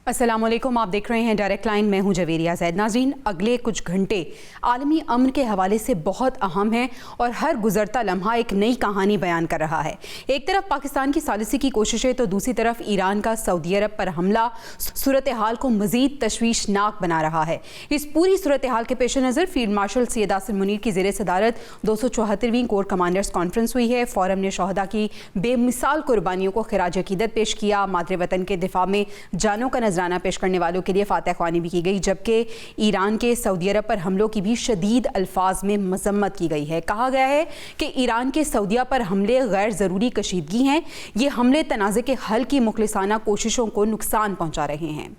अस्सलामुअलैकुम, आप देख रहे हैं डायरेक्ट लाइन। मैं हूं जवेरिया ज़ैद। नाज़रीन, अगले कुछ घंटे आलमी अमन के हवाले से बहुत अहम हैं और हर गुजरता लम्हा एक नई कहानी बयान कर रहा है। एक तरफ पाकिस्तान की सालिसी की कोशिशें तो दूसरी तरफ ईरान का सऊदी अरब पर हमला सूरत हाल को मज़ीद तशवीशनाक बना रहा है। इस पूरी सूरत हाल के पेश नज़र फील्ड मार्शल सैयद आसिम मुनीर की ज़ेर सदारत 274वीं कोर कमांडर्स कॉन्फ्रेंस हुई है। फोरम ने शहदा की बेमिसाल कुर्बानियों को खिराज अकीदत पेश किया। मादरे वतन के दिफा में जानों का नजराना पेश करने वालों के लिए फातह ख्वानी भी की गई, जबकि ईरान के सऊदी अरब पर हमलों की भी शदीद अल्फाज में मजम्मत की गई है। कहा गया है कि ईरान के सऊदिया पर हमले गैर ज़रूरी कशीदगी हैं। ये हमले तनाज़े के हल की मुखलिसाना कोशिशों को नुकसान पहुँचा रहे हैं।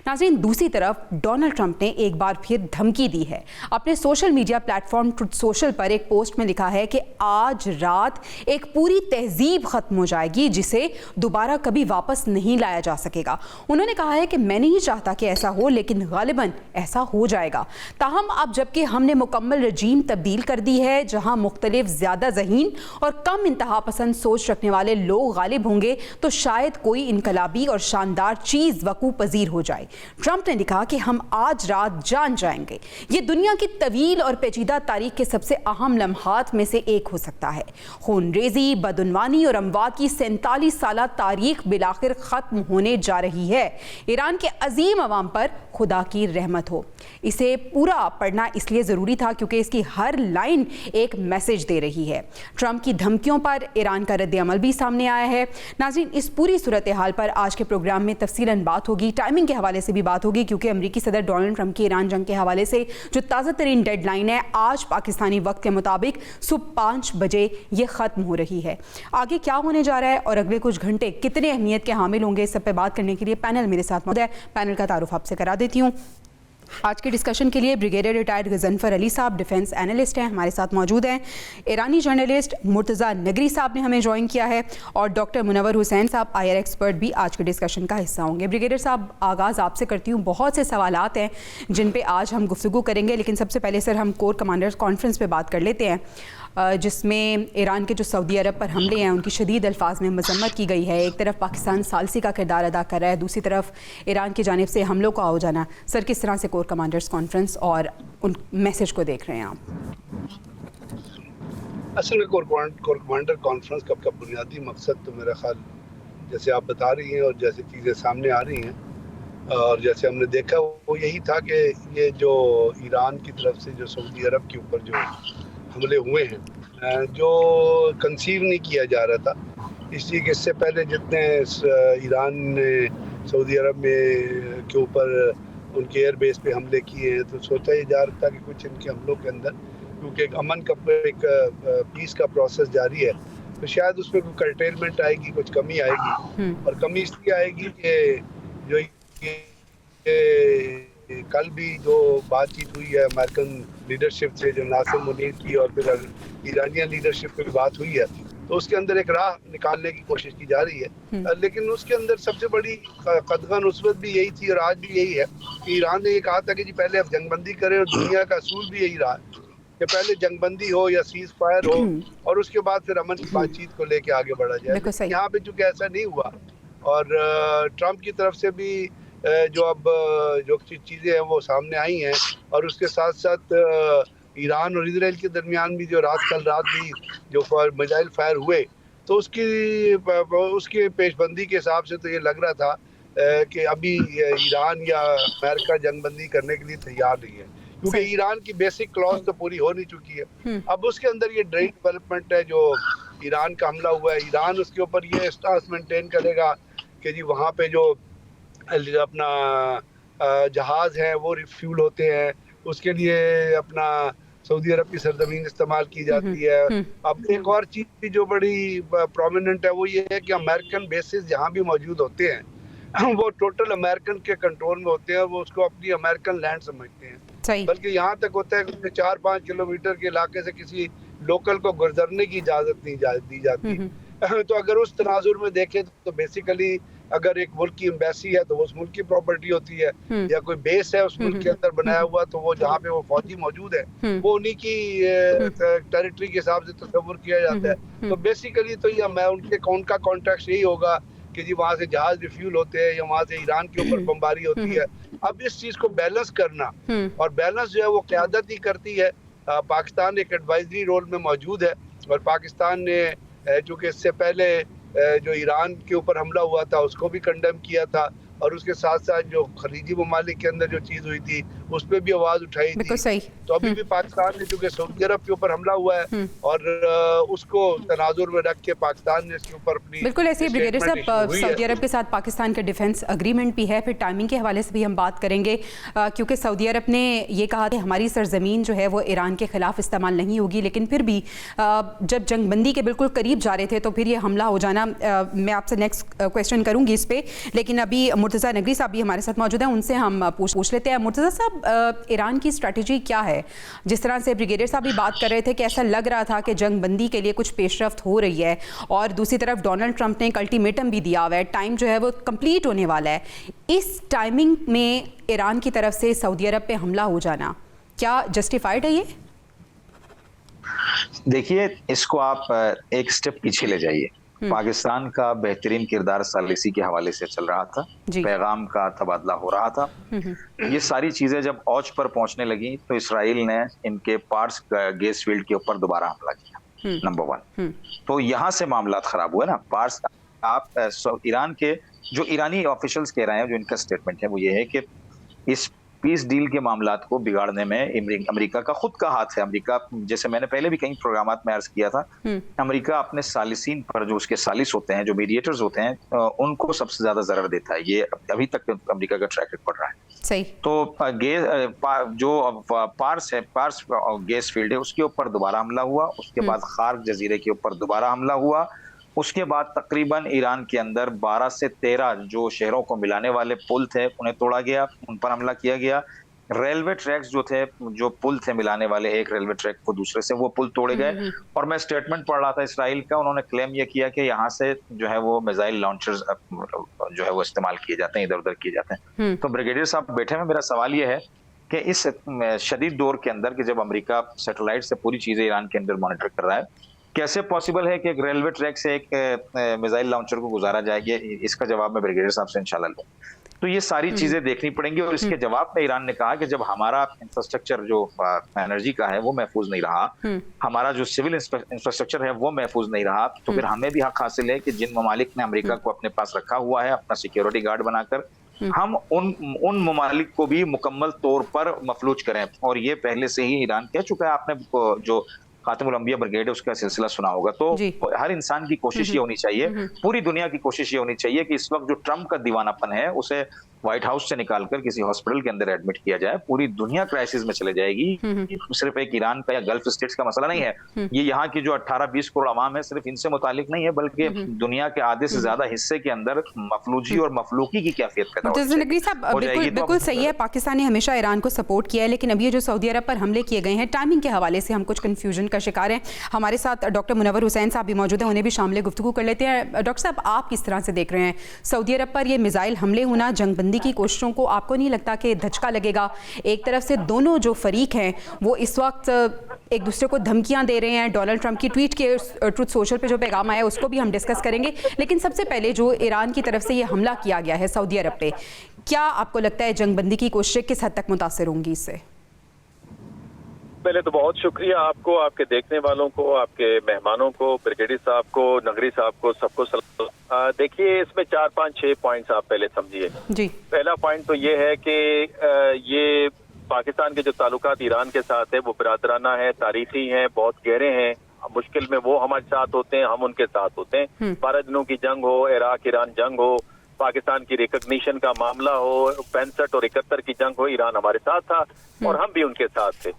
नाज़रीन, दूसरी तरफ डोनाल्ड ट्रंप ने एक बार फिर धमकी दी है। अपने social media platform truth social पर एक पोस्ट में लिखा है कि आज रात एक पूरी तहजीब ख़त्म हो जाएगी जिसे दोबारा कभी वापस नहीं लाया जा सकेगा। उन्होंने कहा है कि मैं नहीं चाहता कि ऐसा हो, लेकिन गालिबन ऐसा हो जाएगा। ताहम अब जबकि हमने मुकम्मल रजीम तब्दील कर दी है, जहां मुख्तलिफ ज़्यादा ज़हीन और कम इंतहा पसंद सोच रखने वाले लोग गालिब होंगे, तो शायद कोई इनकलाबी और शानदार चीज़ वकू पजीर हो जाए। ट्रंप ने लिखा कि हम आज रात जान जाएंगे। ये दुनिया की तवील और पेचीदा तारीख के सबसे अहम लम्हात में से एक हो सकता है। खूनरेजी, बदउनवानी और अमवात की 47 साला तारीख बिलाखिर ख़त्म होने जा रही है। ईरान के अजीम अवाम पर खुदा की रहमत हो। इसे पूरा पढ़ना इसलिए ज़रूरी था क्योंकि इसकी हर लाइन एक मैसेज दे रही है। ट्रंप की धमकियों पर ईरान का रद्द अमल भी सामने आया है। नाज़रीन, इस पूरी सूरत हाल पर आज के प्रोग्राम में तफसीलन बात होगी। टाइमिंग के हवाले से भी बात होगी क्योंकि अमरीकी सदर डोनाल्ड ट्रंप की ईरान जंग के हवाले से जो ताज़ा तरीन डेडलाइन है, आज पाकिस्तानी वक्त के मुताबिक सुबह 5 बजे ये ख़त्म हो रही है। आगे क्या होने जा रहा है और अगले कुछ घंटे कितने अहमियत के हामिल होंगे, इस सब पे बात करने के लिए पैनल मेरे साथ मौजूद है। पैनल का तारुफ आपसे करा देती हूँ। आज के डिस्कशन के लिए ब्रिगेडियर रिटायर्ड गजनफर अली साहब डिफेंस एनालिस्ट हैं, हमारे साथ मौजूद हैं। ईरानी जर्नलिस्ट मुर्तज़ा नगरी साहब ने हमें ज्वाइन किया है और डॉक्टर मुनव्वर हुसैन साहब आईआर एक्सपर्ट भी आज के डिस्कशन का हिस्सा होंगे। ब्रिगेडियर साहब, आगाज़ आपसे करती हूँ। बहुत से सवालात हैं जिन पे आज हम गुफ्तगू करेंगे, लेकिन सबसे पहले सर हम कोर कमांडर्स कॉन्फ्रेंस पे बात कर लेते हैं, जिसमें ईरान के जो सऊदी अरब पर हमले हैं उनकी शदीद अल्फाज में मजम्मत की गई है। एक तरफ पाकिस्तान सालसी का किरदार अदा कर रहा है, दूसरी तरफ ईरान की जानिब से हमलों का हो जाना। सर, किस तरह से कोर कमांडर्स कॉन्फ्रेंस और उन मैसेज को देख रहे हैं आप? असल में कोर कमांडर कॉन्फ्रेंस का बुनियादी मकसद तो मेरा ख्याल, जैसे आप बता रही हैं और जैसे चीज़ें सामने आ रही हैं और जैसे हमने देखा, वो यही था कि ये जो ईरान की तरफ से जो सऊदी अरब के ऊपर जो हमले हुए हैं, जो कंसीव नहीं किया जा रहा था, इसलिए कि इससे पहले जितने ईरान ने सऊदी अरब में के ऊपर उनके एयर बेस पे हमले किए हैं, तो सोचा ही जा रहा था कि कुछ इनके हमलों के अंदर, क्योंकि एक अमन का एक पीस का प्रोसेस जारी है, तो शायद उसमें कोई कर्टेलमेंट आएगी, कुछ कमी आएगी। और कमी इसलिए आएगी कि जो कल भी जो बातचीत हुई है अमेरिकन लीडरशिप से, जो नासिम मुनीर की और फिर ईरानियन लीडरशिप की बात हुई है, तो उसके अंदर एक राह निकालने की कोशिश की जा रही है। लेकिन उसके अंदर सबसे बड़ी कदगन उसवत भी यही थी और आज भी यही है कि ईरान ने ये कहा था कि जी पहले अब जंगबंदी करें, और दुनिया का असूल भी यही रहा कि पहले जंगबंदी हो या सीज फायर हो और उसके बाद फिर अमन की बातचीत को लेके आगे बढ़ा जाए। यहाँ पे चूंकि ऐसा नहीं हुआ और ट्रंप की तरफ से भी जो अब जो चीज़ें हैं वो सामने आई हैं, और उसके साथ साथ ईरान और इजराइल के दरमियान भी जो कल रात भी जो मिसाइल फायर हुए, तो उसकी पेशबंदी के हिसाब से तो ये लग रहा था कि अभी ईरान या अमेरिका जंगबंदी करने के लिए तैयार नहीं है, क्योंकि ईरान की बेसिक क्लॉज तो पूरी हो नहीं चुकी है। अब उसके अंदर ये ड्रेन डेवलपमेंट है, जो ईरान का हमला हुआ है, ईरान उसके ऊपर ये स्टांस मेंटेन करेगा कि जी वहाँ पे जो अपना जहाज़ है वो रिफ्यूल होते हैं, उसके लिए अपना सऊदी अरब की सरजमीन इस्तेमाल की जाती है। अब एक और चीज़ भी जो बड़ी प्रोमिनेंट है वो ये है कि अमेरिकन बेसिस जहाँ भी मौजूद होते हैं वो टोटल अमेरिकन के कंट्रोल में होते हैं, वो उसको अपनी अमेरिकन लैंड समझते हैं। बल्कि यहाँ तक होता है कि 4-5 किलोमीटर के इलाके से किसी लोकल को गुजरने की इजाज़त नहीं दी जाती। तो अगर उस तनाजुर में देखें तो बेसिकली अगर एक मुल्क की एम्बेसी है तो वो उस मुल्क की प्रॉपर्टी होती है, या कोई बेस है उस मुल्क के अंदर बनाया हुआ, तो वो जहाँ पे वो फौजी मौजूद है वो उन्हीं की टेरिटरी के हिसाब से तस्वुर किया जाता है। तो बेसिकली तो ये मैं उनका कॉन्टेक्स्ट यही होगा कि जी वहाँ से जहाज रिफ्यूल होते हैं या वहाँ से ईरान के ऊपर बमबारी होती है। अब इस चीज़ को बैलेंस करना, और बैलेंस जो है वो क़यादत ही करती है। पाकिस्तान एक एडवाइजरी रोल में मौजूद है, और पाकिस्तान ने चूँकि इससे पहले जो ईरान के ऊपर हमला हुआ था उसको भी कंडेम किया था, और उसके साथ साथ जो खलीजी ममालिक के अंदर जो चीज़ हुई थी उस पर भी आवाज़ उठाई थी। सही। तो अभी भी पाकिस्तान ने, चूँकि सऊदी अरब के ऊपर हमला हुआ है और उसको तनाजुर में रख के पाकिस्तान ने इसके ऊपर अपनी बिल्कुल ऐसे ही ब्रिगेडियर साहब, सऊदी अरब के साथ पाकिस्तान का डिफेंस एग्रीमेंट भी है, फिर टाइमिंग के हवाले से भी हम बात करेंगे, क्योंकि सऊदी अरब ने ये कहा कि हमारी सरजमीन जो है वो ईरान के खिलाफ इस्तेमाल नहीं होगी, लेकिन फिर भी जब जंगबंदी के बिल्कुल करीब जा रहे थे तो फिर ये हमला हो जाना। मैं आपसे नेक्स्ट क्वेश्चन करूंगी इस पे, लेकिन अभी मुर्तज़ा नकवी साहब भी हमारे साथ मौजूद हैं, उनसे हम पूछ लेते हैं। मुर्तज़ा साहब, ईरान की स्ट्रैटेजी क्या है? जिस तरह से ब्रिगेडियर साहब भी बात कर रहे थे कि ऐसा लग रहा था कि जंगबंदी के लिए कुछ पेशरफ्त हो रही है, और दूसरी तरफ डोनाल्ड ट्रंप ने एक अल्टीमेटम भी दिया हुआ है, टाइम जो है वो कंप्लीट होने वाला है। इस टाइमिंग में ईरान की तरफ से सऊदी अरब पे हमला हो जाना क्या जस्टिफाइड है? ये देखिए, इसको आप एक स्टेप पीछे ले जाइए। पाकिस्तान का बेहतरीन किरदार सालिसी के हवाले से चल रहा था, पैगाम का तबादला हो रहा था। ये सारी चीजें जब औज पर पहुंचने लगी तो इसराइल ने इनके पार्स गैस फील्ड के ऊपर दोबारा हमला किया, नंबर 1। तो यहाँ से मामला खराब हुआ ना। पार्स, आप ईरान के जो ईरानी ऑफिशियल्स कह रहे हैं, जो इनका स्टेटमेंट है वो ये है कि इस पीस डील के मामलात को बिगाड़ने में अमेरिका का खुद का हाथ है। अमेरिका, जैसे मैंने पहले भी कई प्रोग्रामात में अर्ज किया था, अमेरिका अपने सालिसीन पर, जो उसके सालिस होते हैं, जो मीडिएटर्स होते हैं, उनको सबसे ज्यादा जरर देता है। ये अभी तक अमेरिका का ट्रैक रिकॉर्ड रहा है। सही। तो जो पार्स गैस फील्ड है उसके ऊपर दोबारा हमला हुआ, उसके बाद खार्क जजीरे के ऊपर दोबारा हमला हुआ, उसके बाद तकरीबन ईरान के अंदर 12 से 13 जो शहरों को मिलाने वाले पुल थे उन्हें तोड़ा गया, उन पर हमला किया गया। रेलवे ट्रैक्स जो थे, जो पुल थे मिलाने वाले एक रेलवे ट्रैक को दूसरे से, वो पुल तोड़े गए। और मैं स्टेटमेंट पढ़ रहा था इसराइल का, उन्होंने क्लेम यह किया कि यहाँ से जो है वो मिसाइल लॉन्चर्स जो है वो इस्तेमाल किए जाते हैं, इधर उधर किए जाते हैं। तो ब्रिगेडियर साहब बैठे में, मेरा सवाल यह है कि इस शदीद दौर के अंदर कि जब अमेरिका सैटेलाइट से पूरी चीजें ईरान के अंदर मॉनिटर कर रहा है, कैसे पॉसिबल है कि एक रेलवे ट्रैक से एक मिसाइल लॉन्चर को गुजारा जाए? इसका जवाब मैं ब्रिगेडियर साहब से इंशाल्लाह लूं। तो ये सारी चीजें देखनी पड़ेंगी। और इसके जवाब में ईरान ने कहा कि जब हमारा इंफ्रास्ट्रक्चर जो एनर्जी का है वो महफूज नहीं रहा, हमारा जो सिविल इंफ्रास्ट्रक्चर है वो महफूज नहीं रहा, तो फिर हमें भी हक हासिल है कि जिन ममालिक ने अमेरिका को अपने पास रखा हुआ है अपना सिक्योरिटी गार्ड बनाकर, हम उन ममालिक को भी मुकम्मल तौर पर मफलूज करें। और ये पहले से ही ईरान कह चुका है। आपने जो खातिमुल अंबिया ब्रिगेड है उसका सिलसिला सुना होगा। तो हर इंसान की कोशिश ये होनी चाहिए, पूरी दुनिया की कोशिश ये होनी चाहिए कि इस वक्त जो ट्रंप का दीवानापन है उसे व्हाइट हाउस से निकालकर किसी हॉस्पिटल के अंदर एडमिट किया जाए। पूरी दुनिया क्राइसिस में चले जाएगी। सिर्फ एक ईरान का या गल्फ स्टेट्स का मसला नहीं है। ये यहाँ की जो 18-20 करोड़ आवाम है, सिर्फ इनसे मुतालिक नहीं है, बल्कि दुनिया के आधे से ज्यादा हिस्से के अंदर मफलूजी और मफलूकी की कैफियत पैदा हो जाएगी। नकवी साहब, बिल्कुल सही है। पाकिस्तान ने हमेशा ईरान को सपोर्ट किया है, लेकिन अब ये जो सऊदी अरब पर हमले किए गए हैं, टाइमिंग के हवाले से हम कुछ कंफ्यूजन का शिकार हैं। हमारे साथ डॉक्टर मुनव्वर हुसैन साहब भी मौजूद हैं, उन्हें भी शामिल गुफ्तगू कर लेते हैं। डॉक्टर साहब, आप किस तरह से देख रहे हैं सऊदी अरब पर ये मिसाइल हमले होना, जंगबंदी की कोशिशों को? आपको नहीं लगता कि धचका लगेगा? एक तरफ से दोनों जो फरीक हैं वो इस वक्त एक दूसरे को धमकियां दे रहे हैं। डोनाल्ड ट्रंप की ट्वीट के ट्रुथ सोशल पे जो पैगाम आया उसको भी हम डिस्कस करेंगे, लेकिन सबसे पहले जो ईरान की तरफ से ये हमला किया गया है सऊदी अरब पे, क्या आपको लगता है जंगबंदी की कोशिशें किस हद तक मुतासिर होंगी इससे? पहले तो बहुत शुक्रिया आपको, आपके देखने वालों को, आपके मेहमानों को, ब्रिगेडियर साहब को, नगरी साहब को, सबको सलाम। देखिए, इसमें 4, 5, 6 पॉइंट्स आप पहले समझिए जी। पहला पॉइंट तो ये है कि ये पाकिस्तान के जो ताल्लुकात ईरान के साथ है वो बिरादराना है, तारीखी हैं, बहुत गहरे हैं। मुश्किल में वो हमारे साथ होते हैं, हम उनके साथ होते हैं। 12 दिनों की जंग हो, इराक ईरान जंग हो, पाकिस्तान की रिकॉग्निशन का मामला हो, 65 और 71 की जंग हो, ईरान हमारे साथ था और हम भी उनके साथ थे।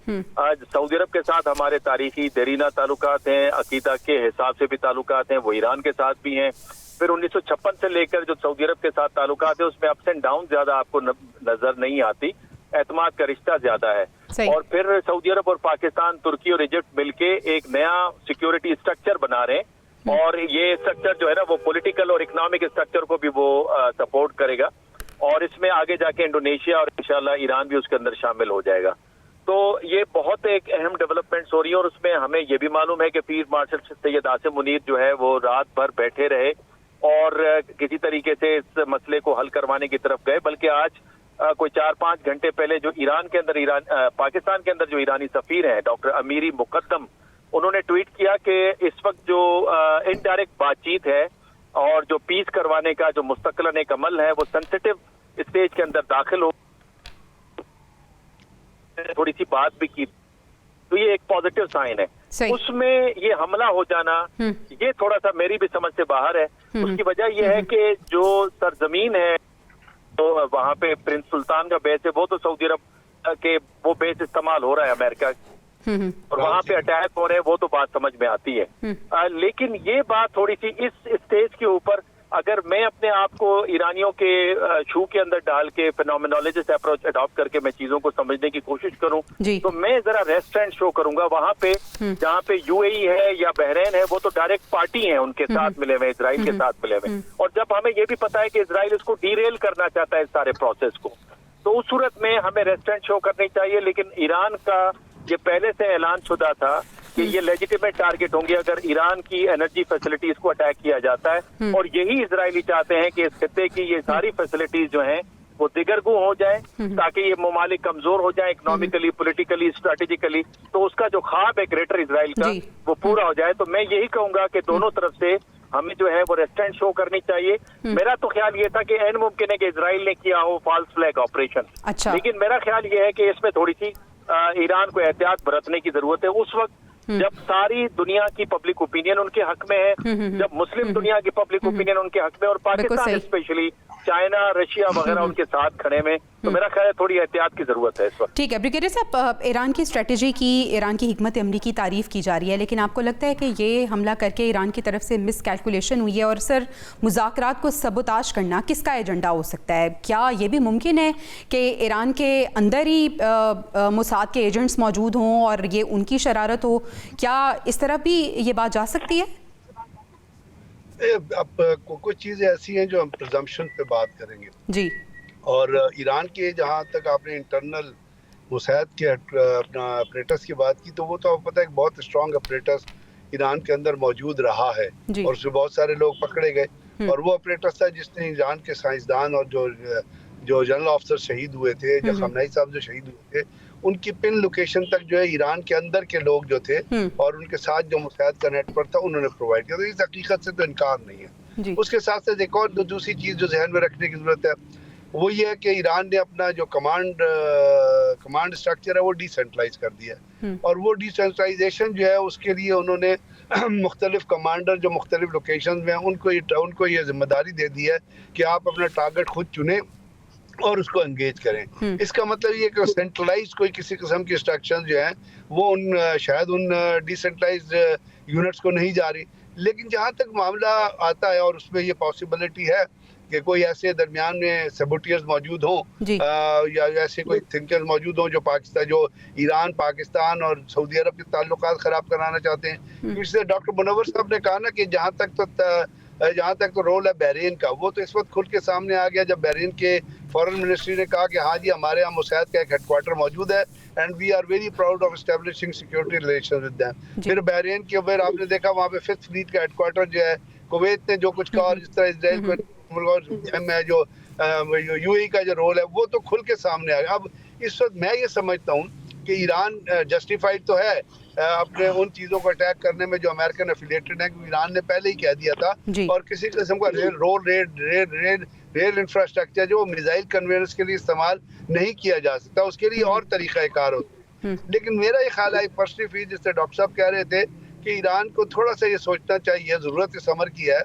आज सऊदी अरब के साथ हमारे तारीखी देरीना ताल्लुकात हैं, अकीदा के हिसाब से भी ताल्लुकात हैं, वो ईरान के साथ भी हैं। फिर 1956 से लेकर जो सऊदी अरब के साथ ताल्लुकात है उसमें अप्स एंड डाउन ज्यादा आपको नजर नहीं आती, एतमाद का रिश्ता ज्यादा है। और फिर सऊदी अरब और पाकिस्तान, तुर्की और इजिप्ट मिलके एक नया सिक्योरिटी स्ट्रक्चर बना रहे हैं, और ये स्ट्रक्चर जो है ना वो पॉलिटिकल और इकोनॉमिक स्ट्रक्चर को भी वो सपोर्ट करेगा, और इसमें आगे जाके इंडोनेशिया और इंशाल्लाह ईरान भी उसके अंदर शामिल हो जाएगा। तो ये बहुत एक अहम डेवलपमेंट्स हो रही है, और उसमें हमें ये भी मालूम है कि फील्ड मार्शल सैयद आसिम मुनीर जो है वो रात भर बैठे रहे और किसी तरीके से इस मसले को हल करवाने की तरफ गए, बल्कि आज कोई 4-5 घंटे पहले जो पाकिस्तान के अंदर जो ईरानी सफीर हैं डॉक्टर अमीरी मुकद्दम, उन्होंने ट्वीट किया कि इस वक्त जो इनडायरेक्ट बातचीत है और जो पीस करवाने का जो मुस्तकिलन एक अमल है वो सेंसिटिव स्टेज के अंदर दाखिल हो, थोड़ी सी बात भी की, तो ये एक पॉजिटिव साइन है। उसमें ये हमला हो जाना ये थोड़ा सा मेरी भी समझ से बाहर है। उसकी वजह ये है कि जो सरजमीन है तो वहाँ पे प्रिंस सुल्तान का बेस है, वो तो सऊदी अरब के वो बेस इस्तेमाल हो रहा है अमेरिका, और वहाँ पे अटैक हो रहे हैं, वो तो बात समझ में आती है। लेकिन ये बात थोड़ी सी इस स्टेज के ऊपर अगर मैं अपने आप को ईरानियों के शू के अंदर डाल के फिनोमिनोलॉजिस्ट अप्रोच अडॉप्ट करके मैं चीजों को समझने की कोशिश करूं, तो मैं जरा रेस्टोरेंट शो करूंगा वहां पे जहां पे यूएई है या बहरीन है, वो तो डायरेक्ट पार्टी है उनके साथ मिले हुए, इजराइल के साथ मिले हुए, और जब हमें ये भी पता है कि इजराइल इसको डीरेल करना चाहता है इस सारे प्रोसेस को, तो उस सूरत में हमें रेस्टोरेंट शो करनी चाहिए। लेकिन ईरान का ये पहले से ऐलान शुदा था कि ये लेजिटिमेट टारगेट होंगे अगर ईरान की एनर्जी फैसिलिटीज को अटैक किया जाता है, और यही इजरायली चाहते हैं कि इस खत्ते की ये सारी फैसिलिटीज जो हैं वो दिगरगू हो जाए, ताकि ये ममालिक कमजोर हो जाए इकोनॉमिकली, पॉलिटिकली, स्ट्रेटेजिकली, तो उसका जो ख्वाब है ग्रेटर इजराइल का वो पूरा हो जाए। तो मैं यही कहूंगा कि दोनों तरफ से हमें जो है वो रेस्टोरेंट शो करनी चाहिए। मेरा तो ख्याल ये था कि एन मुमकिन है कि इजराइल ने किया हो फॉल्स फ्लैग ऑपरेशन, लेकिन मेरा ख्याल ये है कि इसमें थोड़ी सी ईरान को एहतियात बरतने की जरूरत है। उस वक्त जब सारी दुनिया की पब्लिक ओपिनियन उनके हक में है, जब मुस्लिम दुनिया की पब्लिक ओपिनियन उनके हक में, और पाकिस्तान स्पेशली चाइना, रशिया वगैरह उनके साथ खड़े में, तो मेरा ख्याल है थोड़ी एहतियात की जरूरत है इस वक्त। ठीक है ब्रिगेडियर साहब, ईरान की स्ट्रेटजी की, ईरान की हिकमत अमली की तारीफ की जा रही है, लेकिन आपको लगता है कि ये हमला करके ईरान की तरफ से मिस कैलकुलेशन हुई है? और सर, मुज़ाकरात को सबोताश करना किसका एजेंडा हो सकता है? क्या ये भी मुमकिन है कि ईरान के अंदर ही मोसाद के एजेंट्स मौजूद हों और ये उनकी शरारत हो? क्या इस तरह भी ये बात जा सकती है? अब कुछ चीजें ऐसी हैं जो हम प्रिजम्पशन पे बात करेंगे जी, और ईरान के जहाँ तक आपने इंटरनल मुसाद के अपना अपरेटस की बात की, तो वो तो आपको पता है एक बहुत स्ट्रॉन्ग अपरेटस ईरान के अंदर मौजूद रहा है, और उसमें बहुत सारे लोग पकड़े गए, और वो अपरेटस था जिसने ईरान के साइंसदान और जो जनरल ऑफिसर शहीद हुए थे, जो खमनाई साहब जो शहीद हुए थे, उनकी पिन लोकेशन तक जो है ईरान के अंदर के लोग जो थे और उनके साथ जो मुसाद का नेटवर्क था उन्होंने प्रोवाइड किया। तो इस हकीकत से तो इनकार नहीं है। उसके साथ साथ एक और दूसरी चीज जो जहन में रखने की जरूरत है वो ये है कि ईरान ने अपना जो कमांड स्ट्रक्चर है वो डिसेंट्रलाइज कर दिया है, और वो डिसेंट्रलाइजेशन जो है उसके लिए उन्होंने मुख्तलिफ कमांडर जो मुख्तलिफ लोकेशन में उनको ये जिम्मेदारी दे दी है कि आप अपना टारगेट खुद चुने और उसको एंगेज करें। इसका मतलब ये कि सेंट्रलाइज कोई किसी किस्म की इंस्ट्रक्शन जो है वो शायद उन डिसेंट्रलाइज्ड यूनिट्स को नहीं जा रही, लेकिन जहाँ तक मामला आता है और उसमें ये पॉसिबिलिटी है कि कोई ऐसे दरमियान में सबोटियर्स मौजूद हों या ऐसे कोई थिंकर्स मौजूद हों जो ईरान, पाकिस्तान और सऊदी अरब के ताल्लुकात ख़राब कराना चाहते हैं। इसलिए डॉक्टर मुनव्वर साहब ने कहा ना कि जहाँ तक तो रोल है बहरीन का, वो तो इस वक्त खुल के सामने आ गया जब बहरीन के फॉरेन मिनिस्ट्री ने कहा कि हाँ जी हमारे यहाँ मुसाद का एक हेडक्वार्टर मौजूद है and we are very proud of establishing security relations with them. फिर बहरीन के ऊपर आपने देखा वहाँ पे 5th फ्लीट का हेडक्वार्टर जो है, कुवैत ने जो कुछ कहा, और इस तरह इजराइल में जो यूएई का जो रोल है वो तो खुल के सामने आ गया। अब इस वक्त मैं ये समझता हूँ कि ईरान जस्टिफाइड तो है अपने उन चीज़ों को अटैक करने में जो अमेरिकन एफिलिएटेड है, क्योंकि ईरान ने पहले ही कह दिया था, और किसी किस्म का रेल इंफ्रास्ट्रक्चर जो मिसाइल कन्वेंस के लिए इस्तेमाल नहीं किया जा सकता, उसके लिए और तरीक़ाकार होता है। लेकिन मेरा ये ख्याल है पर्सनली फील, जिससे डॉक्टर साहब कह रहे थे कि ईरान को थोड़ा सा ये सोचना चाहिए, ज़रूरत इस अमर की है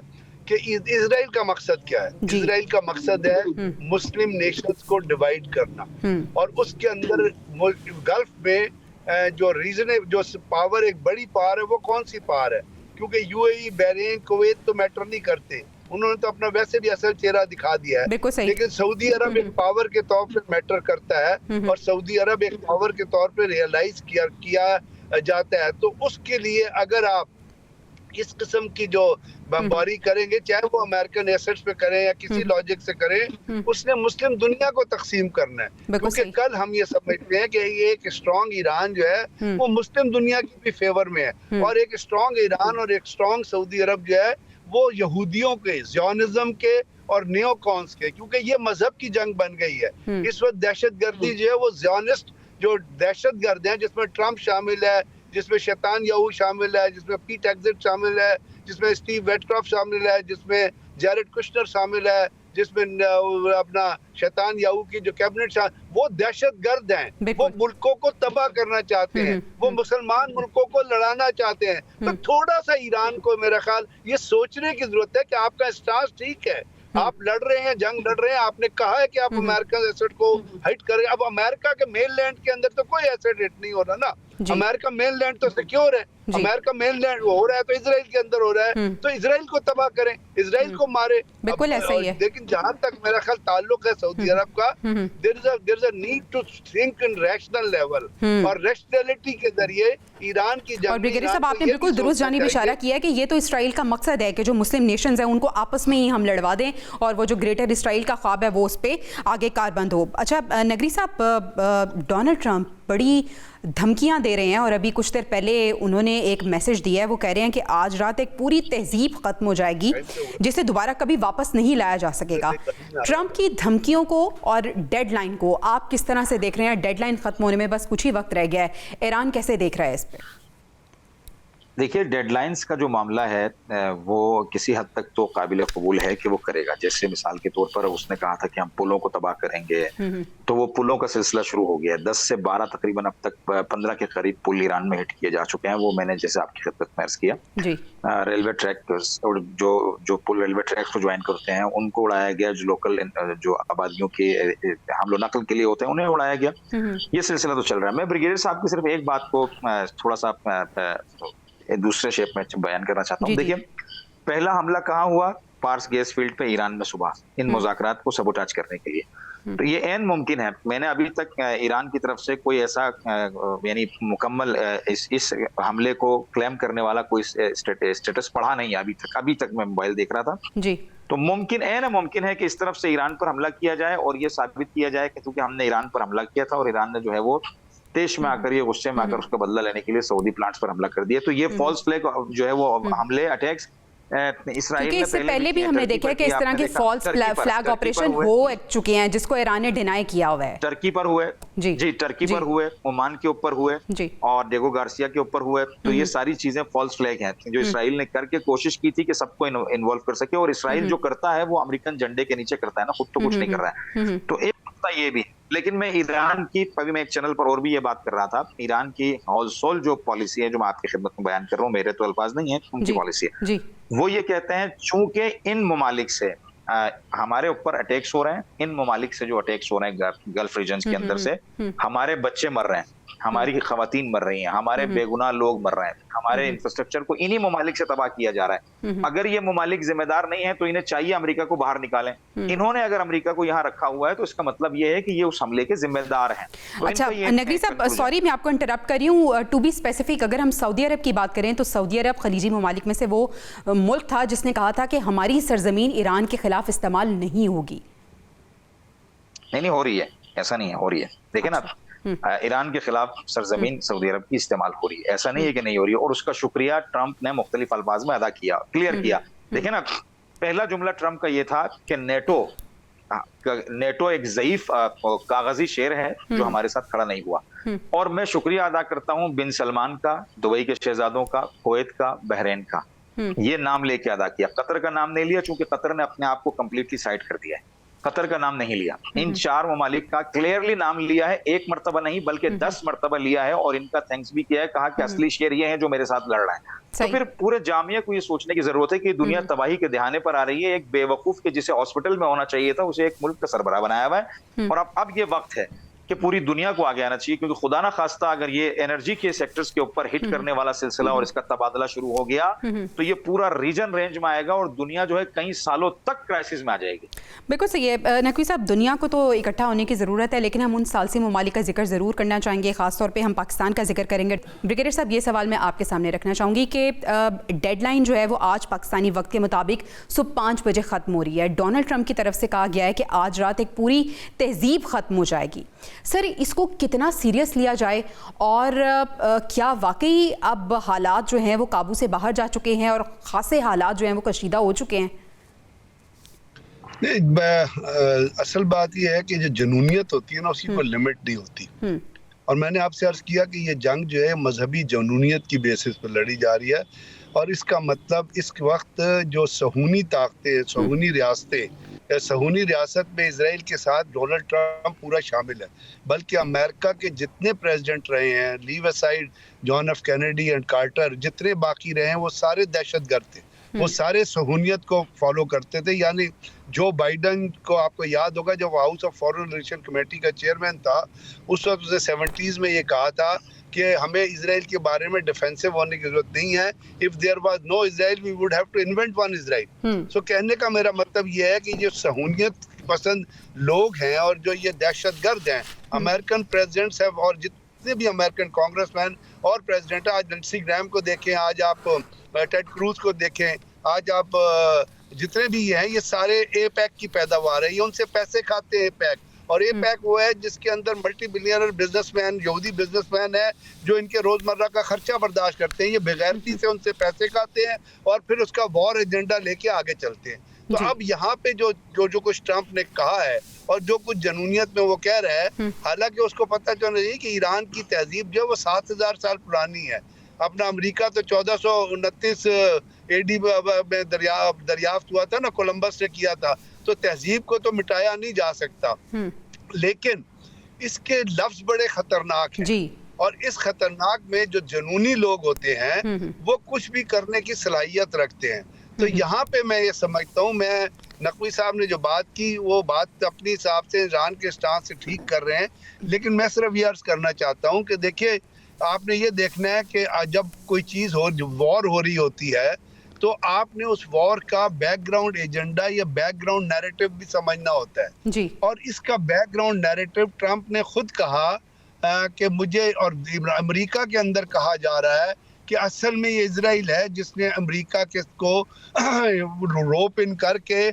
कि इजराइल का मकसद क्या है। इजराइल का मकसद है मुस्लिम नेशंस को डिवाइड करना, और उसके अंदर गल्फ में जो पावर, एक बड़ी पावर है, वो कौन सी पावर है? क्योंकि यूएई, बहरीन, कुवैत तो मैटर नहीं करते, उन्होंने तो अपना वैसे भी असल चेहरा दिखा दिया है, लेकिन सऊदी अरब एक पावर के तौर पर मैटर करता है, और सऊदी अरब एक पावर के तौर पर रियलाइज किया जाता है। तो उसके लिए अगर आप इस किस्म की जो बमबारी करेंगे, चाहे वो अमेरिकन एसेट्स पे करें या किसी लॉजिक से करें, उसने मुस्लिम दुनिया को तकसीम करना है। क्योंकि कल हम ये समझते हैं कि एक स्ट्रॉन्ग ईरान जो है वो मुस्लिम दुनिया की भी फेवर में है, और एक स्ट्रॉन्ग ईरान और एक स्ट्रॉन्ग सऊदी अरब जो है वो यहूदियों के, ज़ियोनिज़्म के और नियोकॉन्स के, क्योंकि ये मजहब की जंग बन गई है। इस वक्त दहशतगर्दी जो है वो ज़ियोनिस्ट जो दहशतगर्द हैं, जिसमें ट्रंप शामिल है, जिसमें शैतान याहू शामिल है, जिसमें पीट एक्जिट शामिल है, जिसमें स्टीव वेटक्रॉफ्ट शामिल है, जिसमें जैरेड कुश्नर शामिल है, जिसमें अपना शैतान याहू की जो कैबिनेट, वो दहशतगर्द हैं, वो मुल्कों को तबाह करना चाहते हैं, वो मुसलमान मुल्कों को लड़ाना चाहते हैं। तो थोड़ा सा ईरान को मेरा ख्याल ये सोचने की जरूरत है कि आपका स्टांस ठीक है, आप लड़ रहे हैं, जंग लड़ रहे हैं, आपने कहा है कि आप अमेरिकन एसेट को हिट करें। अब अमेरिका के मेनलैंड के अंदर तो कोई एसेट हिट नहीं हो रहा ना, अमेरिका मेनलैंड तो सिक्योर है, अमेरिका मेनलैंड हो रहा है तो इजराइल के अंदर हो रहा है, तो इजराइल को तबाह करें, इजराइल को मारे। बिल्कुल ऐसा ही है। लेकिन जहां तक मेरा ख्याल ताल्लुक है सऊदी अरब का, there is a need to think in rational level, और रैशनैलिटी के जरिए ईरान की जंग। और ब्रिगेडियर साहब, आपने बिल्कुल दुरुस्त जानिब इशारा किया है कि ये तो इसराइल का मकसद है कि जो मुस्लिम नेशंस हैं उनको आपस में ही हम लड़वा दें और वो जो ग्रेटर इसराइल का ख्वाब है वो उस पर आगे कारबंद हो। अच्छा नगरी साहब, डोनाल्ड ट्रंप बड़ी धमकियां दे रहे हैं और अभी कुछ देर पहले उन्होंने एक मैसेज दिया है, वो कह रहे हैं कि आज रात एक पूरी तहजीब खत्म हो जाएगी जिसे दोबारा कभी वापस नहीं लाया जा सकेगा। ट्रंप की धमकियों को और डेडलाइन को आप किस तरह से देख रहे हैं? डेडलाइन खत्म होने में बस कुछ ही वक्त रह गया है, ईरान कैसे देख रहा है इस पर? देखिए, डेडलाइंस का जो मामला है वो किसी हद तक तो काबिल कबूल है कि वो करेगा। जैसे मिसाल के तौर पर उसने कहा था कि हम पुलों को तबाह करेंगे, तो वो पुलों का सिलसिला शुरू हो गया है। 10 से 12 तकरीबन अब तक 15 के करीब पुल ईरान में हिट किए जा चुके हैं। वो मैंने जैसे आपकी खिदमत में अर्ज किया, रेलवे ट्रैक जो पुल रेलवे ट्रैक को ज्वाइन करते हैं उनको उड़ाया गया, जो लोकल जो आबादियों के हमलो नकल के लिए होते हैं उन्हें उड़ाया गया। ये सिलसिला तो चल रहा है। मैं ब्रिगेडियर साहब की सिर्फ एक बात को थोड़ा सा दूसरे शेप में बयान करना चाहता हूँ। देखिए, पहला हमला कहाँ हुआ? पार्स गैस फील्ड पे ईरान में सुबह, इन मुज़ाकरात को सबोटाज करने के लिए। तो ये ऐन मुमकिन है। मैंने अभी तक ईरान की तरफ से कोई ऐसा यानी मुकम्मल इस हमले को क्लेम करने वाला कोई स्टेटस पढ़ा नहीं है अभी तक मैं मोबाइल देख रहा था जी। तो मुमकिन है कि इस तरफ से ईरान पर हमला किया जाए और ये साबित किया जाए कि क्योंकि हमने ईरान पर हमला किया था और ईरान ने जो है वो तेज में आकर, ये गुस्से में आकर उसका बदला लेने के लिए सऊदी प्लांट्स पर हमला कर दिया। तो ये फॉल्स फ्लैग जो है वो हमले, अटैक्स इसराइल ने पहले भी हमने देखा है कि इस तरह के फॉल्स फ्लैग ऑपरेशन हो चुके हैं जिसको ईरान ने डिनाई किया हुआ है। टर्की पर हुए जी, टर्की पर हुए, ओमान के ऊपर हुए और डेगो गार्सिया के ऊपर हुए। तो ये सारी चीजें फॉल्स फ्लैग हैं जो इसराइल ने करके कोशिश की थी कि सबको इन्वॉल्व कर सके। और इसराइल जो करता है वो अमेरिकन झंडे के नीचे करता है ना, खुद तो कुछ नहीं कर रहा है। तो एक ये भी, लेकिन मैं ईरान की, अभी मैं एक चैनल पर और भी ये बात कर रहा था, ईरान की होलसोल जो पॉलिसी है जो मैं आपकी खिदमत में बयान कर रहा हूँ, मेरे तो अल्फाज नहीं है, उनकी पॉलिसी है। वो ये कहते हैं चूंकि इन ममालिक से हमारे ऊपर अटैक्स हो रहे हैं, इन ममालिक से जो अटैक्स हो रहे हैं गल्फ रीजन के अंदर से, हमारे बच्चे मर रहे हैं, हमारी खवातीन मर रही हैं, हमारे बेगुनाह लोग मर रहे हैं, हमारे इंफ्रास्ट्रक्चर को इन्हीं ममालिक से तबाह किया जा रहा है। अगर ये ममालिक जिम्मेदार नहीं है तो इन्हें चाहिए अमेरिका को बाहर निकालें। इन्होंने अगर अमेरिका को यहाँ रखा हुआ है तो इसका मतलब ये है कि ये उस हमले के जिम्मेदार हैं। तो अच्छा नगरी साहब, सॉरी मैं आपको इंटरप्ट कर रही हूँ, टू बी स्पेसिफिक, अगर हम सऊदी अरब की बात करें तो सऊदी अरब खलीजी ममालिक में से वो मुल्क था जिसने कहा था कि हमारी सरजमीन ईरान के खिलाफ इस्तेमाल नहीं होगी। नहीं हो रही है, ऐसा नहीं है, हो रही है। देखिए ना, ईरान के खिलाफ सरजमीन सऊदी अरब की इस्तेमाल हो रही है, ऐसा नहीं है कि नहीं हो रही है। और उसका शुक्रिया ट्रंप ने मुख्तलिफ अल्फाज में अदा किया, क्लियर किया। देखिए ना, पहला जुमला ट्रंप का ये था कि नेटो एक ज़ईफ कागजी शेर है जो हमारे साथ खड़ा नहीं हुआ। और मैं शुक्रिया अदा करता हूँ बिन सलमान का, दुबई के शहजादों का, कुवैत का, बहरीन का, ये नाम लेके अदा किया। कतर का नाम नहीं लिया चूंकि कतर ने अपने आप को कंप्लीटली साइड कर दिया है, कतर का नाम नहीं लिया। इन 4 ममालिक का क्लियरली नाम लिया है, एक मरतबा नहीं बल्कि 10 मरतबा लिया है और इनका थैंक्स भी किया है, कहा कि असली शेर ये है जो मेरे साथ लड़ रहा है। तो फिर पूरे जामिया को ये सोचने की जरूरत है कि दुनिया तबाही के दहाने पर आ रही है। एक बेवकूफ के जिसे हॉस्पिटल में होना चाहिए था उसे एक मुल्क का सरबराह बनाया हुआ है। और अब ये वक्त है कि पूरी दुनिया को आगे आना चाहिए, क्योंकि खुदा ना खास्ता अगर ये एनर्जी के सेक्टर्स के ऊपर हिट करने वाला सिलसिला और इसका तबादला शुरू हो गया तो ये पूरा रीजन रेंज में आएगा और दुनिया जो है कई सालों तक क्राइसिस में आ जाएगी। बिल्कुल सही है नकवी साहब, दुनिया को तो इकट्ठा होने की ज़रूरत है, लेकिन हम उन सालसी ममालिक का जिक्र ज़रूर करना चाहेंगे, खासतौर पर हम पाकिस्तान का जिक्र करेंगे। ब्रिगेडियर साहब, ये सवाल मैं आपके सामने रखना चाहूँगी कि डेडलाइन जो है वो आज पाकिस्तानी वक्त के मुताबिक सुबह 5 बजे ख़त्म हो रही है। डोनाल्ड ट्रंप की तरफ से कहा गया है कि आज रात एक पूरी तहजीब ख़त्म हो जाएगी। सर, इसको कितना सीरियस लिया जाए और क्या वाकई अब हालात जो हैं वो काबू से बाहर जा चुके हैं और ख़ासे हालात जो हैं वो कशीदा हो चुके हैं? नहीं, असल बात यह है कि जो जुनूनियत होती है ना, उसकी कोई लिमिट नहीं होती। और मैंने आपसे अर्ज किया कि ये जंग जो है मजहबी जुनूनियत की बेसिस पर लड़ी जा रही है, और इसका मतलब इस वक्त जो सहूनी ताकतें, सहूनी रियासतें, सहूनी रियासत में इजराइल के साथ डोनाल्ड ट्रंप पूरा शामिल है, बल्कि अमेरिका के जितने प्रेसिडेंट रहे हैं, leave aside John F Kennedy and Carter, जितने बाकी रहे हैं वो सारे दहशतगर्द थे, वो सारे सहूनियत को फॉलो करते थे। यानी जो बाइडन को आपको याद होगा, जब house of foreign relation committee का चेयरमैन था, उस वक्त उसने 70s में ये कहा था कि हमें इजराइल के बारे में डिफेंसिव होने की जरूरत नहीं है। If there was no Israel we would have to invent one Israel. So कहने का मेरा मतलब ये है कि जो सहूनियत पसंद लोग हैं और जो ये दहशतगर्द हैं, अमेरिकन प्रेसिडेंट्स हैं और जितने भी अमेरिकन कांग्रेसमैन और प्रेसिडेंट, आज लिंडसे ग्रैहम को देखें, आज आप टेड क्रूज को देखें, आज आप जितने भी हैं, ये सारे एपैक की पैदावार है, ये उनसे पैसे खाते हैं एपैक। और एपैक वो है जिसके अंदर मल्टी बिलियनर बिजनेसमैन, यहूदी बिजनेसमैन है जो इनके रोजमर्रा का खर्चा बर्दाश्त करते हैं। ये बेगैरती से उनसे पैसे खाते हैं और फिर उसका वॉर एजेंडा लेके आगे चलते हैं। तो अब यहाँ पे जो कुछ ट्रंप ने कहा है और जो कुछ जनूनियत में वो कह रहा है, हालांकि उसको पता चलना चाहिए कि ईरान की तहजीब जो वो 7000 साल पुरानी है। अपना अमेरिका तो 1429 AD में दरियाफ्त हुआ था ना, कोलंबस ने किया था, तो तहजीब को तो मिटाया नहीं जा सकता, लेकिन इसके लफ्ज बड़े खतरनाक हैं जी। और इस खतरनाक में जो जनूनी लोग होते हैं वो कुछ भी करने की सलाहियत रखते हैं। तो यहाँ पे मैं ये समझता हूँ, मैं नकवी साहब ने जो बात की वो बात अपने हिसाब से ईरान के स्टांस से ठीक कर रहे हैं, लेकिन मैं सिर्फ ये अर्ज करना चाहता हूँ कि देखिए, आपने ये देखना है कि जब कोई चीज वॉर हो रही होती है तो आपने उस वॉर का बैकग्राउंड एजेंडा या बैकग्राउंड नैरेटिव भी समझना होता है जी। और इसका बैकग्राउंड नैरेटिव ट्रंप ने खुद कहा कि मुझे, और अमेरिका के अंदर कहा जा रहा है कि असल में ये इजराइल है जिसने अमेरिका के को रोप इन करके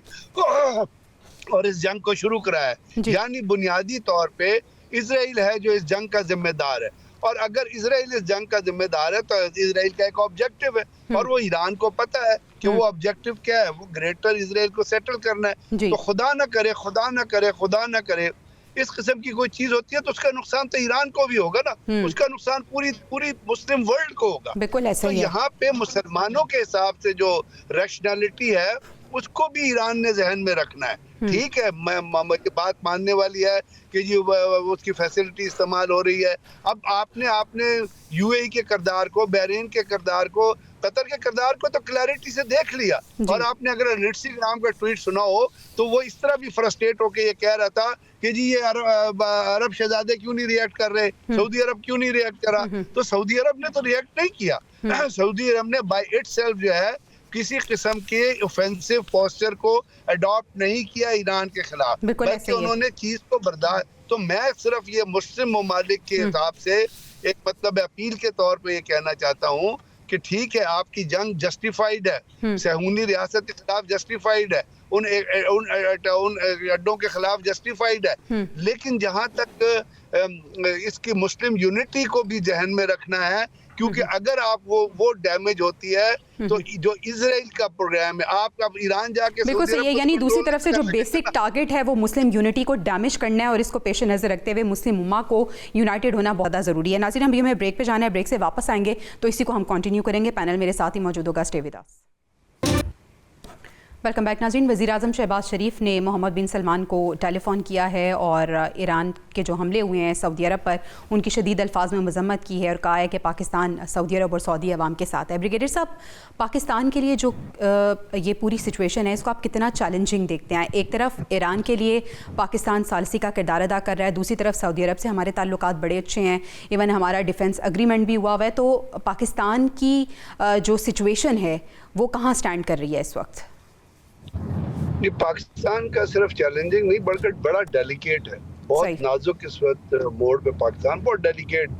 और इस जंग को शुरू कराया है। यानी बुनियादी तौर पे इजराइल है जो इस जंग का जिम्मेदार है, और अगर इजराइल इस जंग का जिम्मेदार है तो इजराइल का एक ऑब्जेक्टिव है, और वो ईरान को पता है कि वो ऑब्जेक्टिव क्या है, वो ग्रेटर इजराइल को सेटल करना है। तो खुदा ना करे, खुदा ना करे, खुदा ना करे इस किस्म की कोई चीज होती है तो उसका नुकसान तो ईरान को भी होगा ना, उसका नुकसान पूरी मुस्लिम वर्ल्ड को होगा। बिल्कुल ऐसा ही है। यहाँ पे मुसलमानों के हिसाब से जो रैशनैलिटी है उसको भी ईरान ने जहन में रखना है। ठीक है, मैं बात मानने वाली है कि जी उसकी फैसिलिटी इस्तेमाल हो रही है। अब आपने यूएई के किरदार को, बहरीन के किरदार को, कतर के किरदार को तो क्लैरिटी से देख लिया। और आपने अगर लिंडसे ग्राहम का ट्वीट सुना हो तो वो इस तरह भी फ्रस्ट्रेट होकर ये कह रहा था कि जी ये अरब शहजादे क्यों नहीं रिएक्ट कर रहे, सऊदी अरब क्यों नहीं रिएक्ट करा। तो सऊदी अरब ने तो रिएक्ट नहीं किया। सऊदी अरब ने बाय इटसेल्फ जो है किसी किस्म के ऑफेंसिव पोस्चर को अडॉप्ट नहीं किया ईरान के खिलाफ, बल्कि उन्होंने चीज को बर्दाश्त। तो मैं सिर्फ ये मुस्लिम ममालिक के हिसाब से एक मतलब अपील के तौर पे ये कहना चाहता हूँ कि ठीक है, आपकी जंग जस्टिफाइड है, सहूनी रियासत के खिलाफ जस्टिफाइड है, उन अड्डों के खिलाफ जस्टिफाइड है, लेकिन जहां तक इसकी मुस्लिम यूनिटी को भी जहन में रखना है, क्योंकि अगर आप वो डैमेज होती है तो जो इजराइल का प्रोग्राम है, आप ईरान जाके बिल्कुल सही है। यानी दूसरी तरफ से जो बेसिक टारगेट है वो मुस्लिम यूनिटी को डैमेज करना है, और इसको पेश नजर रखते हुए मुस्लिम उम्मा को यूनाइटेड होना बहुत ज़्यादा ज़रूरी है। नाज़रीन, अभी हमें ब्रेक पे जाना है, ब्रेक से वापस आएंगे तो इसी को हम कंटिन्यू करेंगे। पैनल मेरे साथ ही मौजूद होगा, stay with us. Welcome back नाज़रीन। वज़ीर-ए-आज़म शहबाज शरीफ ने मोहम्मद बिन सलमान को टेलीफोन किया है और ईरान के जो हमले हुए हैं सऊदी अरब पर, उनकी शदीद अल्फाज में मज़म्मत की है और कहा है कि पाकिस्तान सऊदी अरब और सऊदी अवाम के साथ है। ब्रिगेडियर साहब, पाकिस्तान के लिए जो ये पूरी सिचुएशन है इसको आप कितना चैलेंजिंग देखते हैं? एक तरफ ईरान के लिए पाकिस्तान सालसी का किरदार अदा कर रहा है, दूसरी तरफ सऊदी अरब से हमारे ताल्लुकात बड़े अच्छे हैं, इवन हमारा डिफेंस एग्रीमेंट भी हुआ हुआ है। तो पाकिस्तान की जो सिचुएशन है वो कहाँ स्टैंड कर रही है इस वक्त? ये पाकिस्तान का सिर्फ चैलेंजिंग नहीं बल्कि बड़ा डेलिकेट है, बहुत नाजुक इस वक्त मोड पे पाकिस्तान बहुत डेलिकेट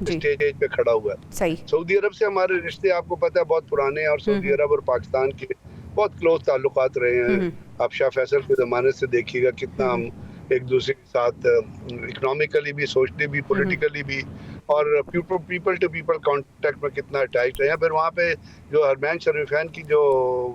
स्टेज पे खड़ा हुआ है। सऊदी अरब से हमारे रिश्ते आपको पता है बहुत पुराने हैं, और सऊदी अरब और पाकिस्तान के बहुत क्लोज ताल्लुकात रहे हैं। आप शाह फैसल के जमाने से देखिएगा कितना हम एक दूसरे के साथ इकोनॉमिकली भी, सोशली भी, पॉलिटिकली भी, और पीपल टू पीपल कांटेक्ट में कितना अटैच रहे हैं। फिर वहाँ पे जो हरमैन शरीफैन की जो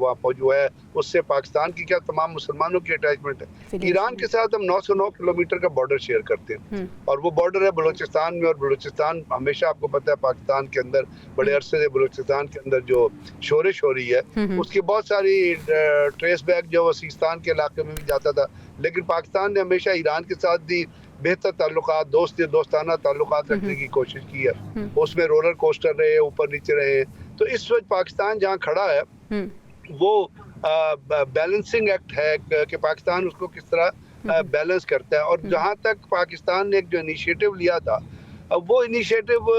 वहाँ जो है, उससे पाकिस्तान की क्या तमाम मुसलमानों की अटैचमेंट है। ईरान के साथ हम 909 किलोमीटर का बॉर्डर शेयर करते हैं, और वो बॉर्डर है बलूचिस्तान में। और बलूचिस्तान हमेशा, आपको पता है, पाकिस्तान के अंदर बड़े अरसे से बलूचिस्तान के अंदर जो शोरिश हो रही है, उसकी बहुत सारी ट्रेस बैक जो वसीस्तान के इलाके में भी जाता था। लेकिन पाकिस्तान ने हमेशा ईरान के साथ भी बेहतर ताल्लुकात, दोस्ताना ताल्लुकात रखने की कोशिश की है। उसमें रोलर कोस्टर रहे, ऊपर नीचे रहे। तो इस वक्त पाकिस्तान जहाँ खड़ा है, वो बैलेंसिंग एक्ट है कि पाकिस्तान उसको किस तरह बैलेंस करता है। और जहाँ तक पाकिस्तान ने एक जो इनिशिएटिव लिया था, वो इनिशिएटिव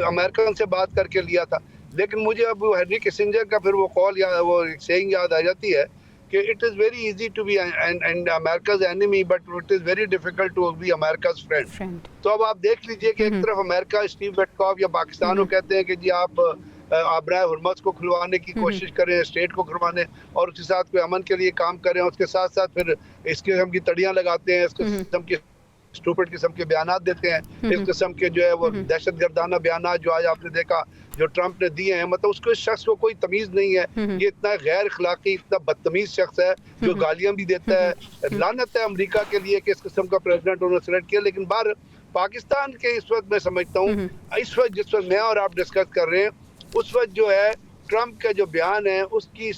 अमेरिकन से बात करके लिया था। लेकिन मुझे अब हेनरी किसिंजर का फिर वो कॉल याद, वो सेइंग याद आ जाती है कि it is very easy to be and America's enemy, but it is very difficult to be America's friend. तो अब आप देख लीजिए कि एक तरफ अमेरिका स्टीव विटकॉफ या पाकिस्तान को कहते हैं कि जी आप आबराए हुर्मुज़ को खुलवाने की कोशिश करें, स्टेट को खुलवाने, और उसके साथ कोई अमन के लिए काम करें। उसके साथ साथ फिर इस किस्म की तड़ियाँ लगाते हैं, इस किस्म की स्टूपिड किस्म के बयानात देते हैं, इस किस्म के जो है वो दहशतगर्दाना बयानात जो आज आपने देखा जो ट्रंप ने दिए हैं। मतलब उसको, शख्स को कोई तमीज नहीं है। ये इतना गैर अखलाकी, इतना बदतमीज शख्स है जो गालियां भी देता है। लानत है अमेरिका के लिए कि इस किस्म का प्रेसिडेंट उन्होंने सिलेक्ट किया। लेकिन बाहर पाकिस्तान के इस वक्त मैं समझता हूँ, इस वक्त जिस वक्त मैं और आप डिस्कस कर रहे हैं, उस वक्त जो है ट्रंप का जो बयान है, उसकी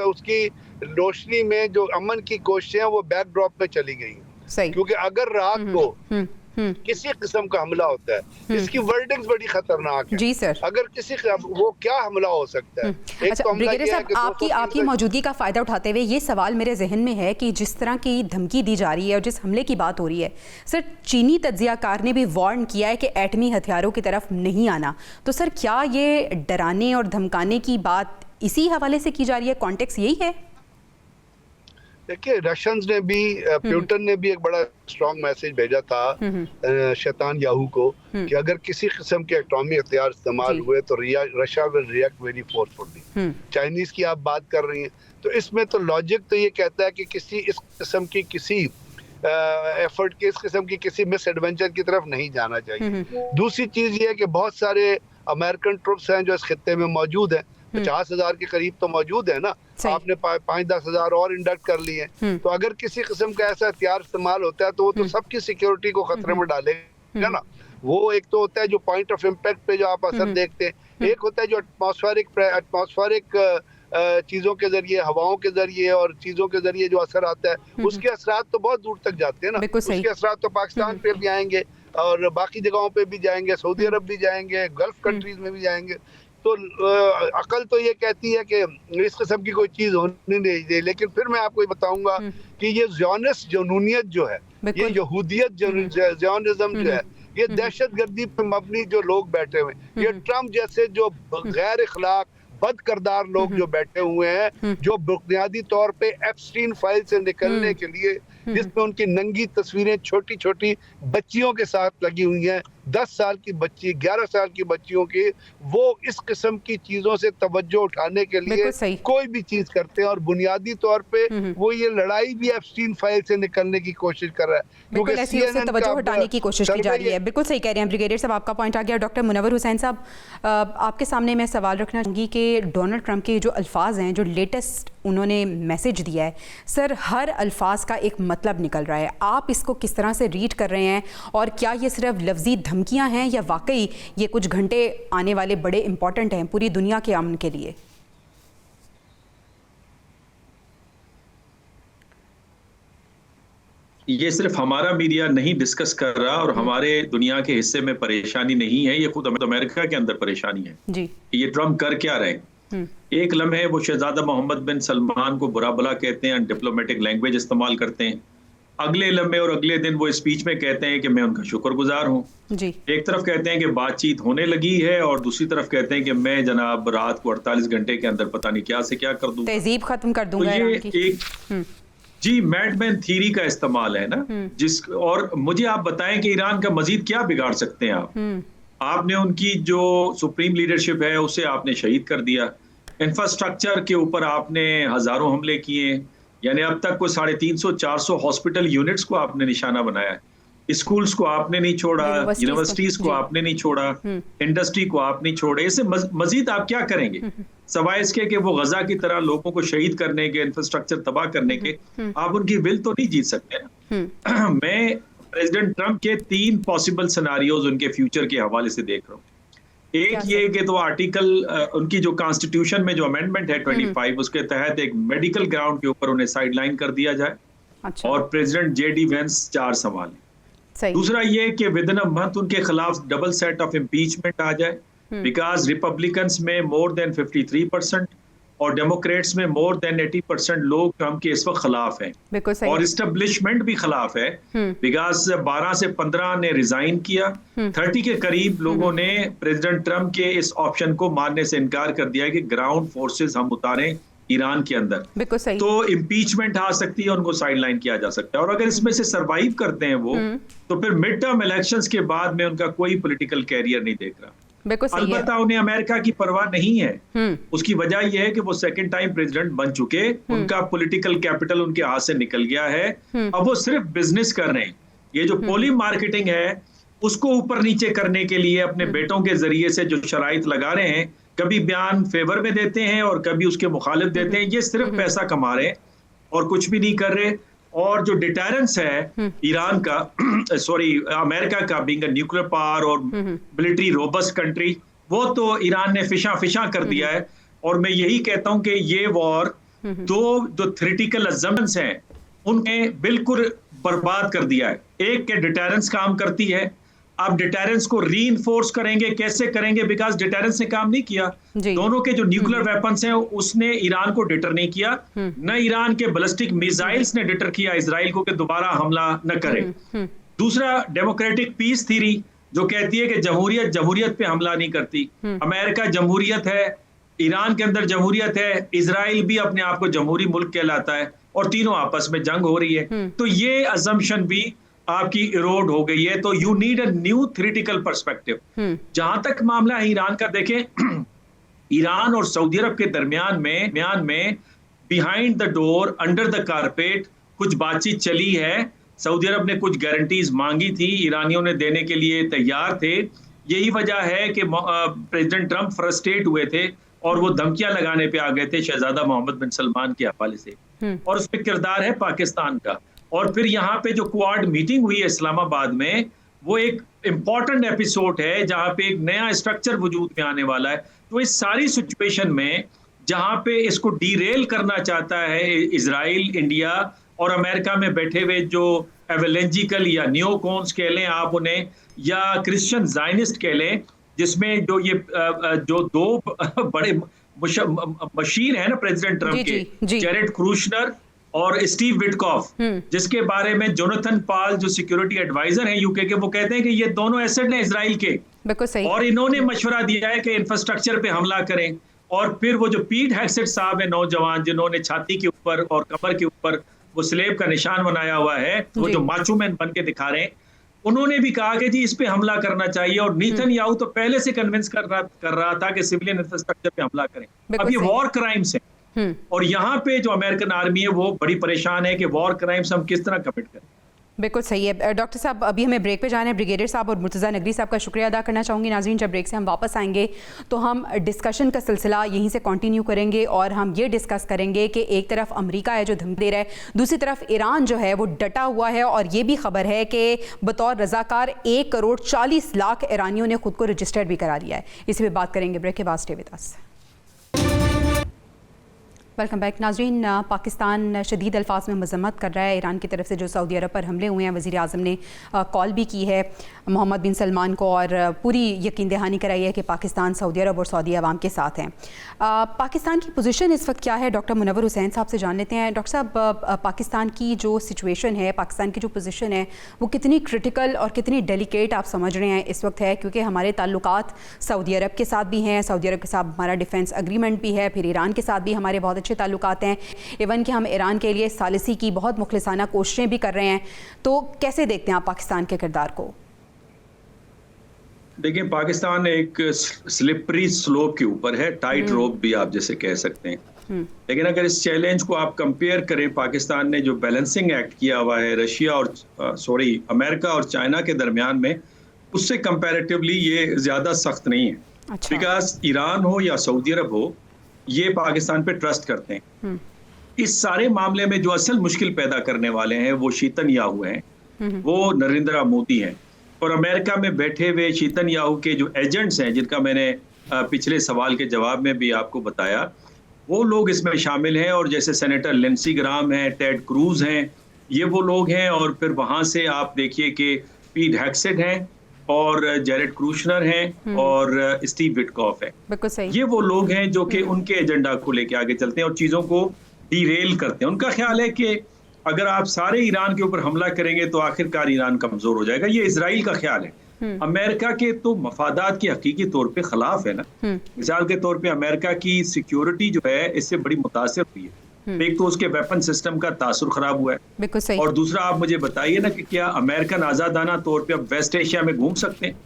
उसकी रोशनी में जो अमन की कोशिशें हैं वो बैकड्रॉप में चली गई हैं। क्योंकि अगर रात को किसी किस्म का हमला होता है, इसकी वर्डिंग्स बड़ी खतरनाक है। जी सर, अगर किसी वो क्या हमला हो सकता है। अच्छा ब्रिगेडियर साहब, आपकी मौजूदगी का फायदा उठाते हुए ये सवाल मेरे जहन में है कि जिस तरह की धमकी दी जा रही है और जिस हमले की बात हो रही है, सर चीनी तज्जियाकार ने भी वार्न किया है कि एटमी हथियारों की तरफ नहीं आना। तो सर क्या ये डराने और धमकाने की बात इसी हवाले से की जा रही है? कॉन्टेक्स्ट यही है? देखिए, रशियंस ने भी, प्यूटन ने भी एक बड़ा स्ट्रॉन्ग मैसेज भेजा था शैतान याहू को कि अगर किसी किस्म के एटॉमिक हथियार इस्तेमाल हुए तो Russia will react very forcefully. Chinese की आप बात कर रही हैं, तो इसमें तो लॉजिक तो ये कहता है कि किसी इस किस्म की किसी एफर्ट के, इस किस्म की किसी मिस एडवेंचर की तरफ नहीं जाना चाहिए। दूसरी चीज ये है कि बहुत सारे अमेरिकन ट्रुप्स हैं जो इस खित्ते में मौजूद हैं, 50,000 के करीब तो मौजूद है ना। आपने 5-10 हज़ार और इंडक्ट कर लिए। तो अगर किसी किस्म का ऐसा हथियार इस्तेमाल होता है तो वो तो सबकी सिक्योरिटी को खतरे में डालेगा ना। वो एक तो होता है जो पॉइंट ऑफ इम्पैक्ट पे जो आप असर देखते हैं, एक होता है जो एटमॉस्फेरिक चीजों के जरिए, हवाओं के जरिए और चीजों के जरिए जो असर आता है, उसके असरात तो बहुत दूर तक जाते हैं ना। उसके असरात तो पाकिस्तान पे भी आएंगे और बाकी जगहों पे भी जाएंगे, सऊदी अरब भी जाएंगे, गल्फ कंट्रीज में भी जाएंगे। तो अकल तो ये कहती है कि इस किस्म की कोई चीज होनी नहीं चाहिए। लेकिन फिर मैं आपको ये बताऊंगा कि ये ज़ियोनिस्ट जुनूनियत जो है, ये यहूदियत ज़ियोनिज़्म जो है, ये दहशतगर्दी पे मबनी जो लोग बैठे हुए हैं, ये ट्रम्प जैसे जो गैर इखलाक बद करदार लोग जो बैठे हुए हैं, जो बुनियादी तौर पे एप्स्टीन फाइल से निकलने के लिए, जिसमें उनकी नंगी तस्वीरें छोटी छोटी बच्चियों के साथ लगी हुई हैं, 10 साल की बच्ची, 11 साल की बच्चियों की, वो इस किस्म की चीजों से तवज्जो उठाने के लिए कोई भी चीज करते हैं। और बुनियादी तौर पे वो ये लड़ाई भी एप्स्टीन फाइल से निकलने की कोशिश कर रहा है, क्योंकि ऐसे तवज्जो हटाने की कोशिश की जा रही है। बिल्कुल सही कह रहे हैं ब्रिगेडियर साहब, आपका पॉइंट आ गया। डॉक्टर मुनव्वर हुसैन साहब, आपके सामने मैं सवाल रखना चाहूँगी कि डोनाल्ड ट्रंप के जो अल्फाज हैं, जो लेटेस्ट उन्होंने मैसेज दिया है, सर हर अल्फाज का एक मतलब निकल रहा है। आप इसको किस तरह से रीड कर रहे हैं, और क्या ये सिर्फ लफ्जी धमकियां हैं या वाकई ये कुछ घंटे आने वाले बड़े इंपॉर्टेंट हैं पूरी दुनिया के अमन के लिए? ये सिर्फ हमारा मीडिया नहीं डिस्कस कर रहा और हमारे दुनिया के हिस्से में परेशानी नहीं है, ये खुद अमेरिका के अंदर परेशानी है जी। ये ट्रम्प कर क्या रहे? एक लम्हे वो शहजादा मोहम्मद बिन सलमान को बुरा भला कहते हैं, डिप्लोमेटिक लैंग्वेज इस्तेमाल करते हैं। अगले लम्हे और अगले दिन वो स्पीच में कहते हैं कि मैं उनका शुक्रगुजार हूँ जी। एक तरफ कहते हैं कि बातचीत होने लगी है और दूसरी तरफ कहते हैं कि मैं जनाब रात को 48 घंटे के अंदर पता नहीं क्या से क्या कर दूंगा, तहजीब खत्म कर दूंगा। तो ये एक जी मैडमैन थ्योरी का इस्तेमाल है ना, जिस और मुझे आप बताएं कि ईरान का मजीद क्या बिगाड़ सकते हैं आप? आपने उनकी जो सुप्रीम लीडरशिप है उसे आपने शहीद कर दिया, इंफ्रास्ट्रक्चर के ऊपर आपने हजारों हमले किए, यानी अब तक को 350-400 हॉस्पिटल यूनिट्स को आपने निशाना बनाया है, स्कूल्स को आपने नहीं छोड़ा, यूनिवर्सिटीज को आपने नहीं छोड़ा, इंडस्ट्री को आप नहीं छोड़े, इससे मजीद आप क्या करेंगे? सवाए इसके कि वो गजा की तरह लोगों को शहीद करने के, इंफ्रास्ट्रक्चर तबाह करने के, आप उनकी विल तो नहीं जीत सकते ना। मैं प्रेसिडेंट ट्रंप के 3 पॉसिबल सिनारियोज उनके फ्यूचर के हवाले से देख रहा हूँ। एक ये कि तो आर्टिकल उनकी जो कॉन्स्टिट्यूशन में जो अमेंडमेंट है 25, उसके तहत एक मेडिकल ग्राउंड के ऊपर उन्हें साइडलाइन कर दिया जाए। अच्छा। और प्रेसिडेंट जेडी वेंस 4 संभालें। दूसरा ये कि विद इन अ मंथ उनके खिलाफ डबल सेट ऑफ इम्पीचमेंट आ जाए, बिकॉज रिपब्लिकन्स में मोर देन 53% और डेमोक्रेट्स में मोर देन 80% लोग ट्रंप के इस वक्त खिलाफ हैं और इस्टेब्लिशमेंट भी खिलाफ है, बिकॉज 12 से 15 ने रिजाइन किया, 30 के करीब लोगों ने प्रेसिडेंट ट्रंप के इस ऑप्शन को मानने से इनकार कर दिया कि ग्राउंड फोर्सेस हम उतारें ईरान के अंदर, तो इम्पीचमेंट आ सकती है, उनको साइडलाइन किया जा सकता है। और अगर इसमें से सरवाइव करते हैं वो, तो फिर मिड टर्म इलेक्शंस के बाद में उनका कोई पॉलिटिकल कैरियर नहीं देख रहा। अलबत्ता उन्हें अमेरिका की परवाह नहीं है। उसकी वजह यह है कि वो सेकंड टाइम प्रेसिडेंट बन चुके, उनका पॉलिटिकल कैपिटल उनके हाथ से निकल गया है, अब वो सिर्फ बिजनेस कर रहे हैं। ये जो पोली मार्केटिंग है उसको ऊपर नीचे करने के लिए अपने बेटों के जरिए से जो शराइत लगा रहे हैं, कभी बयान फेवर में देते हैं और कभी उसके मुखालिफ देते हैं, ये सिर्फ पैसा कमा रहे हैं और कुछ भी नहीं कर रहे। और जो डिटरेंस है ईरान का, सॉरी अमेरिका का, बीइंग अ न्यूक्लियर पावर और मिलिट्री रोबस्ट कंट्री, वो तो ईरान ने फिशा कर दिया है। और मैं यही कहता हूं कि ये वॉर जो थ्योरेटिकल अजम्पशंस हैं उन्हें बिल्कुल बर्बाद कर दिया है। एक के डिटरेंस काम करती है, आप डिटरेंस को रीइंफोर्स करेंगे, कैसे करेंगे? बिकॉज डिटरेंस ने काम नहीं किया। दोनों के जो न्यूक्लियर वेपन्स हैं उसने ईरान को डिटर नहीं किया, न ईरान के बैलिस्टिक मिसाइल्स ने डिटर किया इसराइल को कि दोबारा हमला न करे। दूसरा, डेमोक्रेटिक पीस थ्योरी जो कहती है कि जमहूरियत पे हमला नहीं करती। अमेरिका जमहूरियत है, ईरान के अंदर जमहूरियत है, इसराइल भी अपने आप को जमहूरी मुल्क कहलाता है और तीनों आपस में जंग हो रही है। तो ये अजम्पशन भी आपकी इरोड हो गई है। तो you need a new theoretical perspective. जहां तक मामला है ईरान का, देखें ईरान और सऊदी अरब के दरमियान में behind the door, under the carpet कुछ बातचीत चली है। सऊदी अरब ने कुछ गारंटीज मांगी थी, ईरानियों ने देने के लिए तैयार थे। यही वजह है कि प्रेसिडेंट ट्रंप फ्रस्ट्रेट हुए थे और वो धमकियां लगाने पे आ गए थे शहजादा मोहम्मद बिन सलमान के हवाले से। और उसमें किरदार है पाकिस्तान का। और फिर यहाँ पे जो क्वाड मीटिंग हुई है इस्लामाबाद में, वो एक इम्पॉर्टेंट एपिसोड है जहाँ पे एक नया स्ट्रक्चर वजूद में आने वाला है। तो इस सारी सिचुएशन में जहाँ पे इसको डीरेल करना चाहता है इजराइल, इंडिया और अमेरिका में बैठे हुए जो एवेलेंजिकल या न्योकॉन्स कह लें आप उन्हें, या क्रिश्चियन जायनिस्ट कह लें, जिसमें जो ये जो 2 बड़े मशीर है ना प्रेसिडेंट ट्रंप के, जेरेड कुशनर और स्टीव विटकॉफ, जिसके बारे में जोनाथन पाल जो सिक्योरिटी एडवाइजर हैं यूके के, वो कहते हैं कि ये दोनों एसेट हैं इजराइल के। बिल्कुल सही। और इन्होंने मशवरा दिया है कि इंफ्रास्ट्रक्चर पे हमला करें। और फिर वो जो पीट हेक्सेट साहब है, नौजवान जिन्होंने छाती के ऊपर और कमर के ऊपर वो स्लेब का निशान बनाया हुआ है, वो जो माचो मैन बन के दिखा रहे हैं, उन्होंने भी कहा कि जी इस पे हमला करना चाहिए। और नेतन्याहू तो पहले से कन्विंस कर रहा था कि सिविलियन इंफ्रास्ट्रक्चर पे हमला करें। अब ये वॉर क्राइम्स है और यहाँ पे जो अमेरिकन आर्मी है वो बड़ी परेशान है कि वॉर क्राइम्स हम किस तरह कमिट करें। बिल्कुल सही है। डॉक्टर साहब, अभी हमें ब्रेक पे जाना है। ब्रिगेडियर साहब और मुर्तज़ा नकवी साहब का शुक्रिया अदा करना चाहूँगी। नाज़रीन, जब ब्रेक से हम वापस आएंगे तो हम डिस्कशन का सिलसिला यहीं से कंटिन्यू करेंगे और हम ये डिस्कस करेंगे कि एक तरफ अमेरिका है जो धमकी दे रहा है, दूसरी तरफ ईरान जो है वो डटा हुआ है। और ये भी खबर है कि बतौर रज़ाकार 1 करोड़ 40 लाख ईरानियों ने खुद को रजिस्टर्ड भी करा लिया है। इसी पर बात करेंगे ब्रेक के बाद। Stay with us. Welcome back नाज़रीन। पाकिस्तान शदीद अल्फाज में मज़म्मत कर रहा है ईरान की तरफ से जो सऊदी अरब पर हमले हुए हैं। वज़ीर आज़म ने कॉल भी की है मोहम्मद बिन सलमान को और पूरी यकीन दहानी कराई है कि पाकिस्तान सऊदी अरब और सऊदी अवाम के साथ हैं। पाकिस्तान की पोजीशन इस वक्त क्या है, डॉक्टर मुनव्वर हुसैन साहब से जान लेते हैं। डॉक्टर साहब, पाकिस्तान की जो सिचुएशन है, पाकिस्तान की जो पोजीशन है, वो कितनी क्रिटिकल और कितनी डेलिकेट आप समझ रहे हैं इस वक्त है? क्योंकि हमारे ताल्लुकात सऊदी अरब के साथ भी हैं, सऊदी अरब के साथ हमारा डिफेंस एग्रीमेंट भी है, फिर ईरान के साथ भी हमारे बहुत अच्छे ताल्लुकात हैं। इवन कि हम ईरान के लिए सालिसी की बहुत मुखलिसाना कोशिशें भी कर रहे हैं। तो कैसे देखते हैं आप पाकिस्तान के किरदार को? देखिए, पाकिस्तान एक स्लिपरी स्लोप के ऊपर है, टाइट रोप भी आप जैसे कह सकते हैं। लेकिन अगर इस चैलेंज को आप कंपेयर करें, पाकिस्तान ने जो बैलेंसिंग एक्ट किया हुआ है रशिया और अमेरिका और चाइना के दरमियान में, उससे कंपैरेटिवली ये ज्यादा सख्त नहीं है। अच्छा। बिकॉज ईरान हो या सऊदी अरब हो, ये पाकिस्तान पे ट्रस्ट करते हैं। इस सारे मामले में जो असल मुश्किल पैदा करने वाले हैं वो नेतन्याहू हैं, वो नरेंद्र मोदी हैं, और अमेरिका में बैठे हुए नेतन्याहू के जो एजेंट्स हैं, जिनका मैंने पिछले सवाल के जवाब में भी आपको बताया, वो लोग इसमें शामिल हैं। और जैसे सेनेटर लिंडसे ग्राहम हैं, टेड क्रूज हैं, ये वो लोग हैं। और फिर वहां से आप देखिए कि पीट हेग्सेट हैं और जेरेड क्रूशनर हैं और स्टीव विटकॉफ है। बिल्कुल सही। ये वो लोग हैं जो कि उनके एजेंडा को लेके आगे चलते हैं और चीजों को डीरेल करते हैं। उनका ख्याल है कि अगर आप सारे ईरान के ऊपर हमला करेंगे तो आखिरकार ईरान कमजोर हो जाएगा। ये इजराइल का ख्याल है। अमेरिका के तो मफादात के हकीकी तौर पे खिलाफ है ना। मिसाल के तौर पे अमेरिका की सिक्योरिटी जो है इससे बड़ी मुतासिर हुई है। एक तो उसके वेपन सिस्टम का तासुर खराब हुआ है, बिल्कुल सही। और दूसरा आप मुझे बताइए ना कि क्या अमेरिकन आजादाना तौर पे अब वेस्ट एशिया में घूम सकते हैं?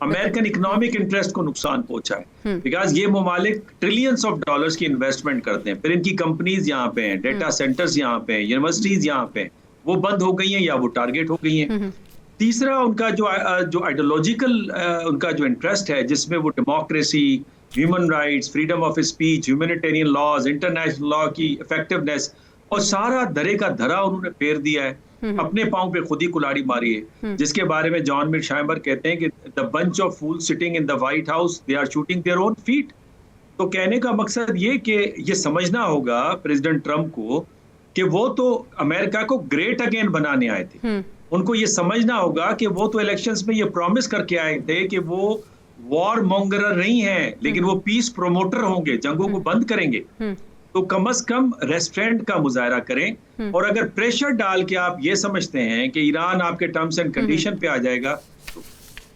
अमेरिकन इकोनॉमिक इंटरेस्ट को नुकसान पहुंचा है, बिकॉज ये ममालिक ट्रिलियंस ऑफ डॉलर्स की इन्वेस्टमेंट करते हैं, फिर इनकी कंपनीज यहाँ पे हैं, डेटा सेंटर्स यहाँ पे हैं, यूनिवर्सिटीज यहाँ पे हैं, वो बंद हो गई हैं या वो टारगेट हो गई हैं। तीसरा उनका जो आइडियोलॉजिकल उनका जो इंटरेस्ट है, जिसमें वो democracy, human rights, freedom of speech, humanitarian laws, international law की इफेक्टिवनेस, और सारा धरे का धरा उन्होंने फेर दिया है। अपने पांव पे खुद ही कुल्हाड़ी मारी है, जिसके बारे में जॉन मिर्शाइमर कहते हैं कि the bunch of fools sitting in the White House, they are shooting their own feet. तो कहने का मकसद ये कि ये समझना होगा प्रेसिडेंट ट्रंप को कि वो तो अमेरिका को ग्रेट अगेन बनाने आए थे। उनको ये समझना होगा कि वो तो इलेक्शंस में ये प्रॉमिस करके आए थे कि वो वॉर मॉन्गरर नहीं है, लेकिन वो पीस प्रोमोटर होंगे, जंगों को बंद करेंगे। तो कम से कम रेस्ट्रेंट का मुजाहरा करें। और अगर प्रेशर डाल के आप ये समझते हैं कि ईरान आपके टर्म्स एंड कंडीशन पे आ जाएगा, तो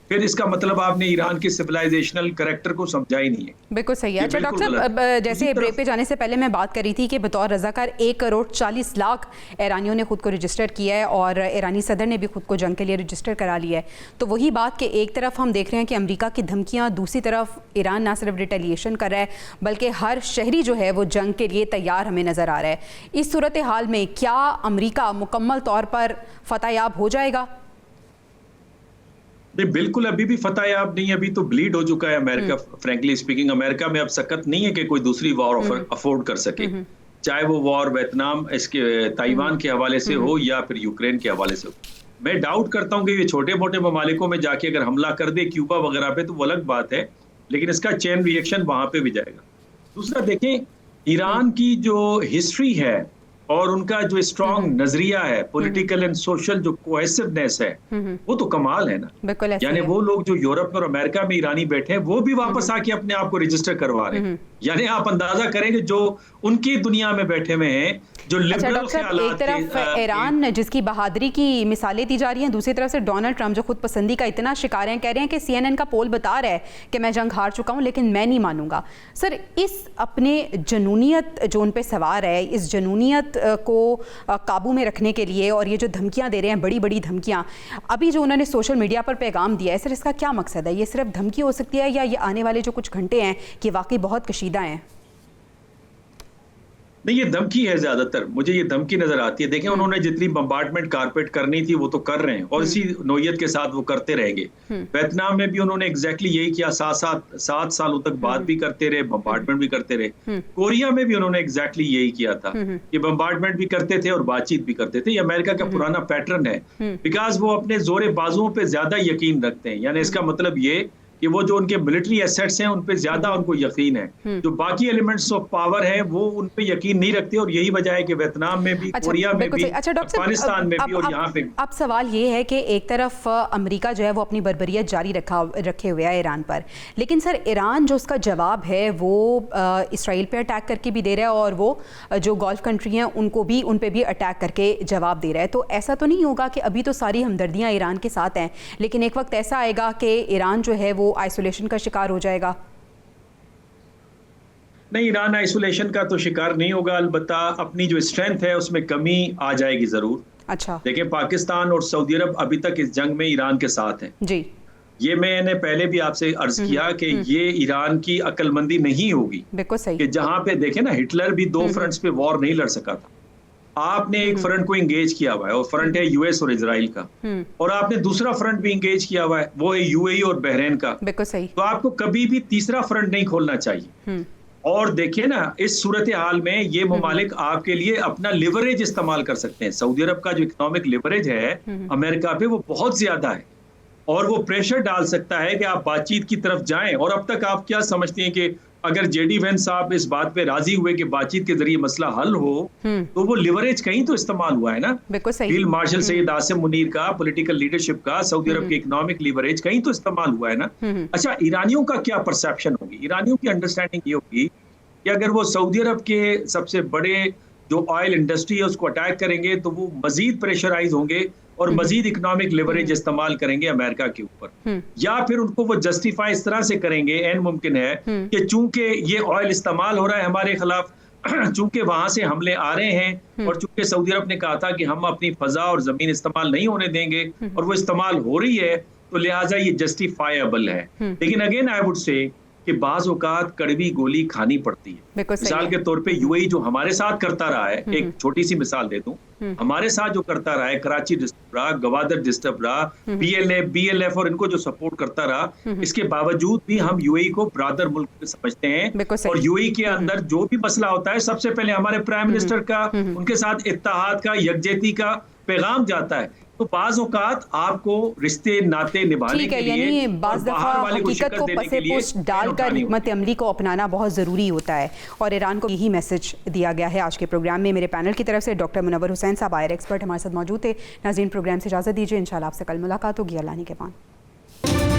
फिर इसका मतलब आपने ईरान के सिविलाइजेशनल कैरेक्टर को समझा ही नहीं है। बिल्कुल सही है। अच्छा डॉक्टर साहब, जैसे ब्रेक पे जाने से पहले मैं बात कर रही थी कि बतौर रजाकार 1,40,00,000 ईरानियों ने खुद को रजिस्टर किया है और ईरानी सदर ने भी खुद को जंग के लिए रजिस्टर करा लिया है। तो वही बात कि एक तरफ हम देख रहे हैं कि अमेरिका की धमकियां, दूसरी तरफ ईरान ना सिर्फ रिटेलिएशन कर रहा है बल्कि हर शहरी जो है वो जंग के लिए तैयार हमें नज़र आ रहा है। इस सूरत हाल में क्या अमेरिका मुकम्मल तौर पर फतहयाब हो जाएगा? नहीं, बिल्कुल अभी भी फतहयाब नहीं है। अभी तो ब्लीड हो चुका है अमेरिका। फ्रैंकली स्पीकिंग, अमेरिका में अब सकत नहीं है कि कोई दूसरी वॉर अफोर्ड कर सके, चाहे वो वॉर वियतनाम, इसके ताइवान के हवाले से हो या फिर यूक्रेन के हवाले से हो। मैं डाउट करता हूँ कि ये छोटे मोटे ममालिकों में जाके अगर हमला कर दे क्यूबा वगैरह पे तो वो अलग बात है, लेकिन इसका चेन रिएक्शन वहां पे भी जाएगा। दूसरा देखें, ईरान की जो हिस्ट्री है और उनका जो स्ट्रॉन्ग नजरिया है, पॉलिटिकल एंड सोशल जो कोहेसिवनेस है, वो तो कमाल है ना। यानी वो लोग जो यूरोप और अमेरिका में ईरानी बैठे हैं, वो भी वापस आके अपने आप को रजिस्टर करवा रहे हैं। यानी आप अंदाजा करेंगे जो उनकी दुनिया में बैठे हुए हैं, जो लिबरल ख्यालात। एक तरफ ईरान जिसकी बहादुरी की मिसालें दी जा रही हैं, दूसरी तरफ से डोनाल्ड ट्रंप जो खुद पसंदी का इतना शिकार हैं, कह रहे हैं कि CNN का पोल बता रहा है कि मैं जंग हार चुका हूं लेकिन मैं नहीं मानूंगा। सर, इस अपने जनूनियत जो उन पे सवार है, इस जनूनियत को काबू में रखने के लिए और ये जो धमकियां दे रहे हैं, बड़ी बड़ी धमकियां, अभी जो उन्होंने सोशल मीडिया पर पैगाम दिया है, सर इसका क्या मकसद है? ये सिर्फ धमकी हो सकती है या ये आने वाले जो कुछ घंटे हैं कि वाकई बहुत कशीदा हैं? नहीं, ये धमकी है ज्यादातर। मुझे ये धमकी नजर आती है। देखें, उन्होंने जितनी बम्बार्डमेंट कारपेट करनी थी वो तो कर रहे हैं और इसी नोयत के साथ वो करते रहेंगे। वियतनाम में भी उन्होंने एग्जैक्टली यही किया, 7 सालों तक बात भी करते रहे, बम्बार्डमेंट भी करते रहे। कोरिया में भी उन्होंने एग्जैक्टली यही किया था कि बम्बार्डमेंट भी करते थे और बातचीत भी करते थे। ये अमेरिका का पुराना पैटर्न है, बिकॉज वो अपने जोरे बाजुओं पे ज्यादा यकीन रखते हैं। यानी इसका मतलब ये कि वो जो उनके मिलिट्री एसेट्स हैं उन पे ज्यादा उनको यकीन है, जो बाकी एलिमेंट्स ऑफ पावर हैं वो उन पे यकीन नहीं रखते। और यही वजह है कि वियतनाम में भी, कोरिया में भी, अफगानिस्तान में भी और यहाँ पे। अब सवाल ये है कि एक तरफ अमेरिका जो है वो अपनी बर्बरियत जारी रखे हुए है ईरान पर, लेकिन सर ईरान जो उसका जवाब है वो इसराइल पे अटैक करके भी दे रहा है और वो जो गल्फ कंट्री हैं उन पे भी अटैक करके जवाब दे रहा है। तो ऐसा तो नहीं होगा कि अभी तो सारी हमदर्दियाँ ईरान के साथ हैं, लेकिन एक वक्त ऐसा आएगा कि ईरान जो है वो आइसोलेशन का शिकार हो जाएगा? नहीं, ईरान आइसोलेशन का तो शिकार नहीं होगा, अलबत्ता अपनी जो स्ट्रेंथ है उसमें कमी आ जाएगी जरूर। अच्छा, देखिए, पाकिस्तान और सऊदी अरब अभी तक इस जंग में ईरान के साथ हैं जी, ये मैंने पहले भी आपसे अर्ज किया कि ये ईरान की अक्लमंदी नहीं होगी। बिल्कुल सही। कि जहां पे देखे ना, हिटलर भी 2 फ्रंट्स पे वॉर नहीं लड़ सका था। आपने एक फ्रंट को इंगेज किया हुआ है और फ्रंट है यूएस और इजराइल का, और आपने दूसरा फ्रंट भी इंगेज किया हुआ है, वो है यूएई और बहरीन का। बिल्कुल सही। तो आपको कभी भी तीसरा फ्रंट नहीं खोलना चाहिए। और देखिए ना, इस सूरत हाल में ये ममालिक आपके लिए अपना लिवरेज इस्तेमाल कर सकते हैं। सऊदी अरब का जो इकोनॉमिक लिवरेज है अमेरिका पे, वो बहुत ज्यादा है, और वो प्रेशर डाल सकता है कि आप बातचीत की तरफ जाएं। और अब तक आप क्या समझते हैं कि अगर जेडी वेंस साहब इस बात पे राजी हुए कि बातचीत के जरिए मसला हल हो, तो वो लिवरेज कहीं तो इस्तेमाल हुआ है ना। बिल्कुल सही। फील्ड मार्शल सैयद आसिम मुनीर का पॉलिटिकल लीडरशिप का, सऊदी अरब के इकोनॉमिक लिवरेज कहीं तो इस्तेमाल हुआ है ना। अच्छा, ईरानियों का क्या परसेप्शन होगी? ईरानियों की अंडरस्टैंडिंग ये होगी कि अगर वो सऊदी अरब के सबसे बड़े जो ऑयल इंडस्ट्री है उसको अटैक करेंगे, तो वो मजीद प्रेशराइज होंगे और मजीद इकोनॉमिक लिवरेज इस्तेमाल करेंगे अमेरिका के ऊपर। या फिर उनको वो जस्टिफाई इस तरह से करेंगे, एन मुमकिन है कि चूंकि ये ऑयल इस्तेमाल हो रहा है हमारे खिलाफ, चूंकि वहां से हमले आ रहे हैं, और चूंकि सऊदी अरब ने कहा था कि हम अपनी फजा और जमीन इस्तेमाल नहीं होने देंगे, और वो इस्तेमाल हो रही है, तो लिहाजा ये जस्टिफाइबल है। लेकिन अगेन आई वुड से कि बाज औकात कड़वी गोली खानी पड़ती है। मिसाल के तौर पे यूएई जो हमारे साथ करता रहा है, एक छोटी सी मिसाल दे दूं, हमारे साथ जो करता रहा है, कराची डिस्टर्ब रहा, गवादर डिस्टर्ब रहा, बीएलएफ और इनको जो सपोर्ट करता रहा, इसके बावजूद भी हम यूएई को ब्रादर मुल्क समझते हैं। और यूएई के अंदर जो भी मसला होता है, सबसे पहले हमारे प्राइम मिनिस्टर का उनके साथ इत्तेहाद का, यकजहती का पैगाम जाता है। तो बाज़ औकात आपको रिश्ते नाते निभाने के लिए, यानी बाज़ दफ़ा हकीकत को पसे-पुश डालकर हिकमत अमली को अपनाना बहुत ज़रूरी होता है, और ईरान को यही मैसेज दिया गया है। आज के प्रोग्राम में मेरे पैनल की तरफ से डॉक्टर मुनव्वर हुसैन साहब, आयर एक्सपर्ट, हमारे साथ मौजूद थे। नाज़रीन, प्रोग्राम से इजाज़त दीजिए, इंशाल्लाह आपसे कल मुलाकात होगी। अल्लाह निगहबान।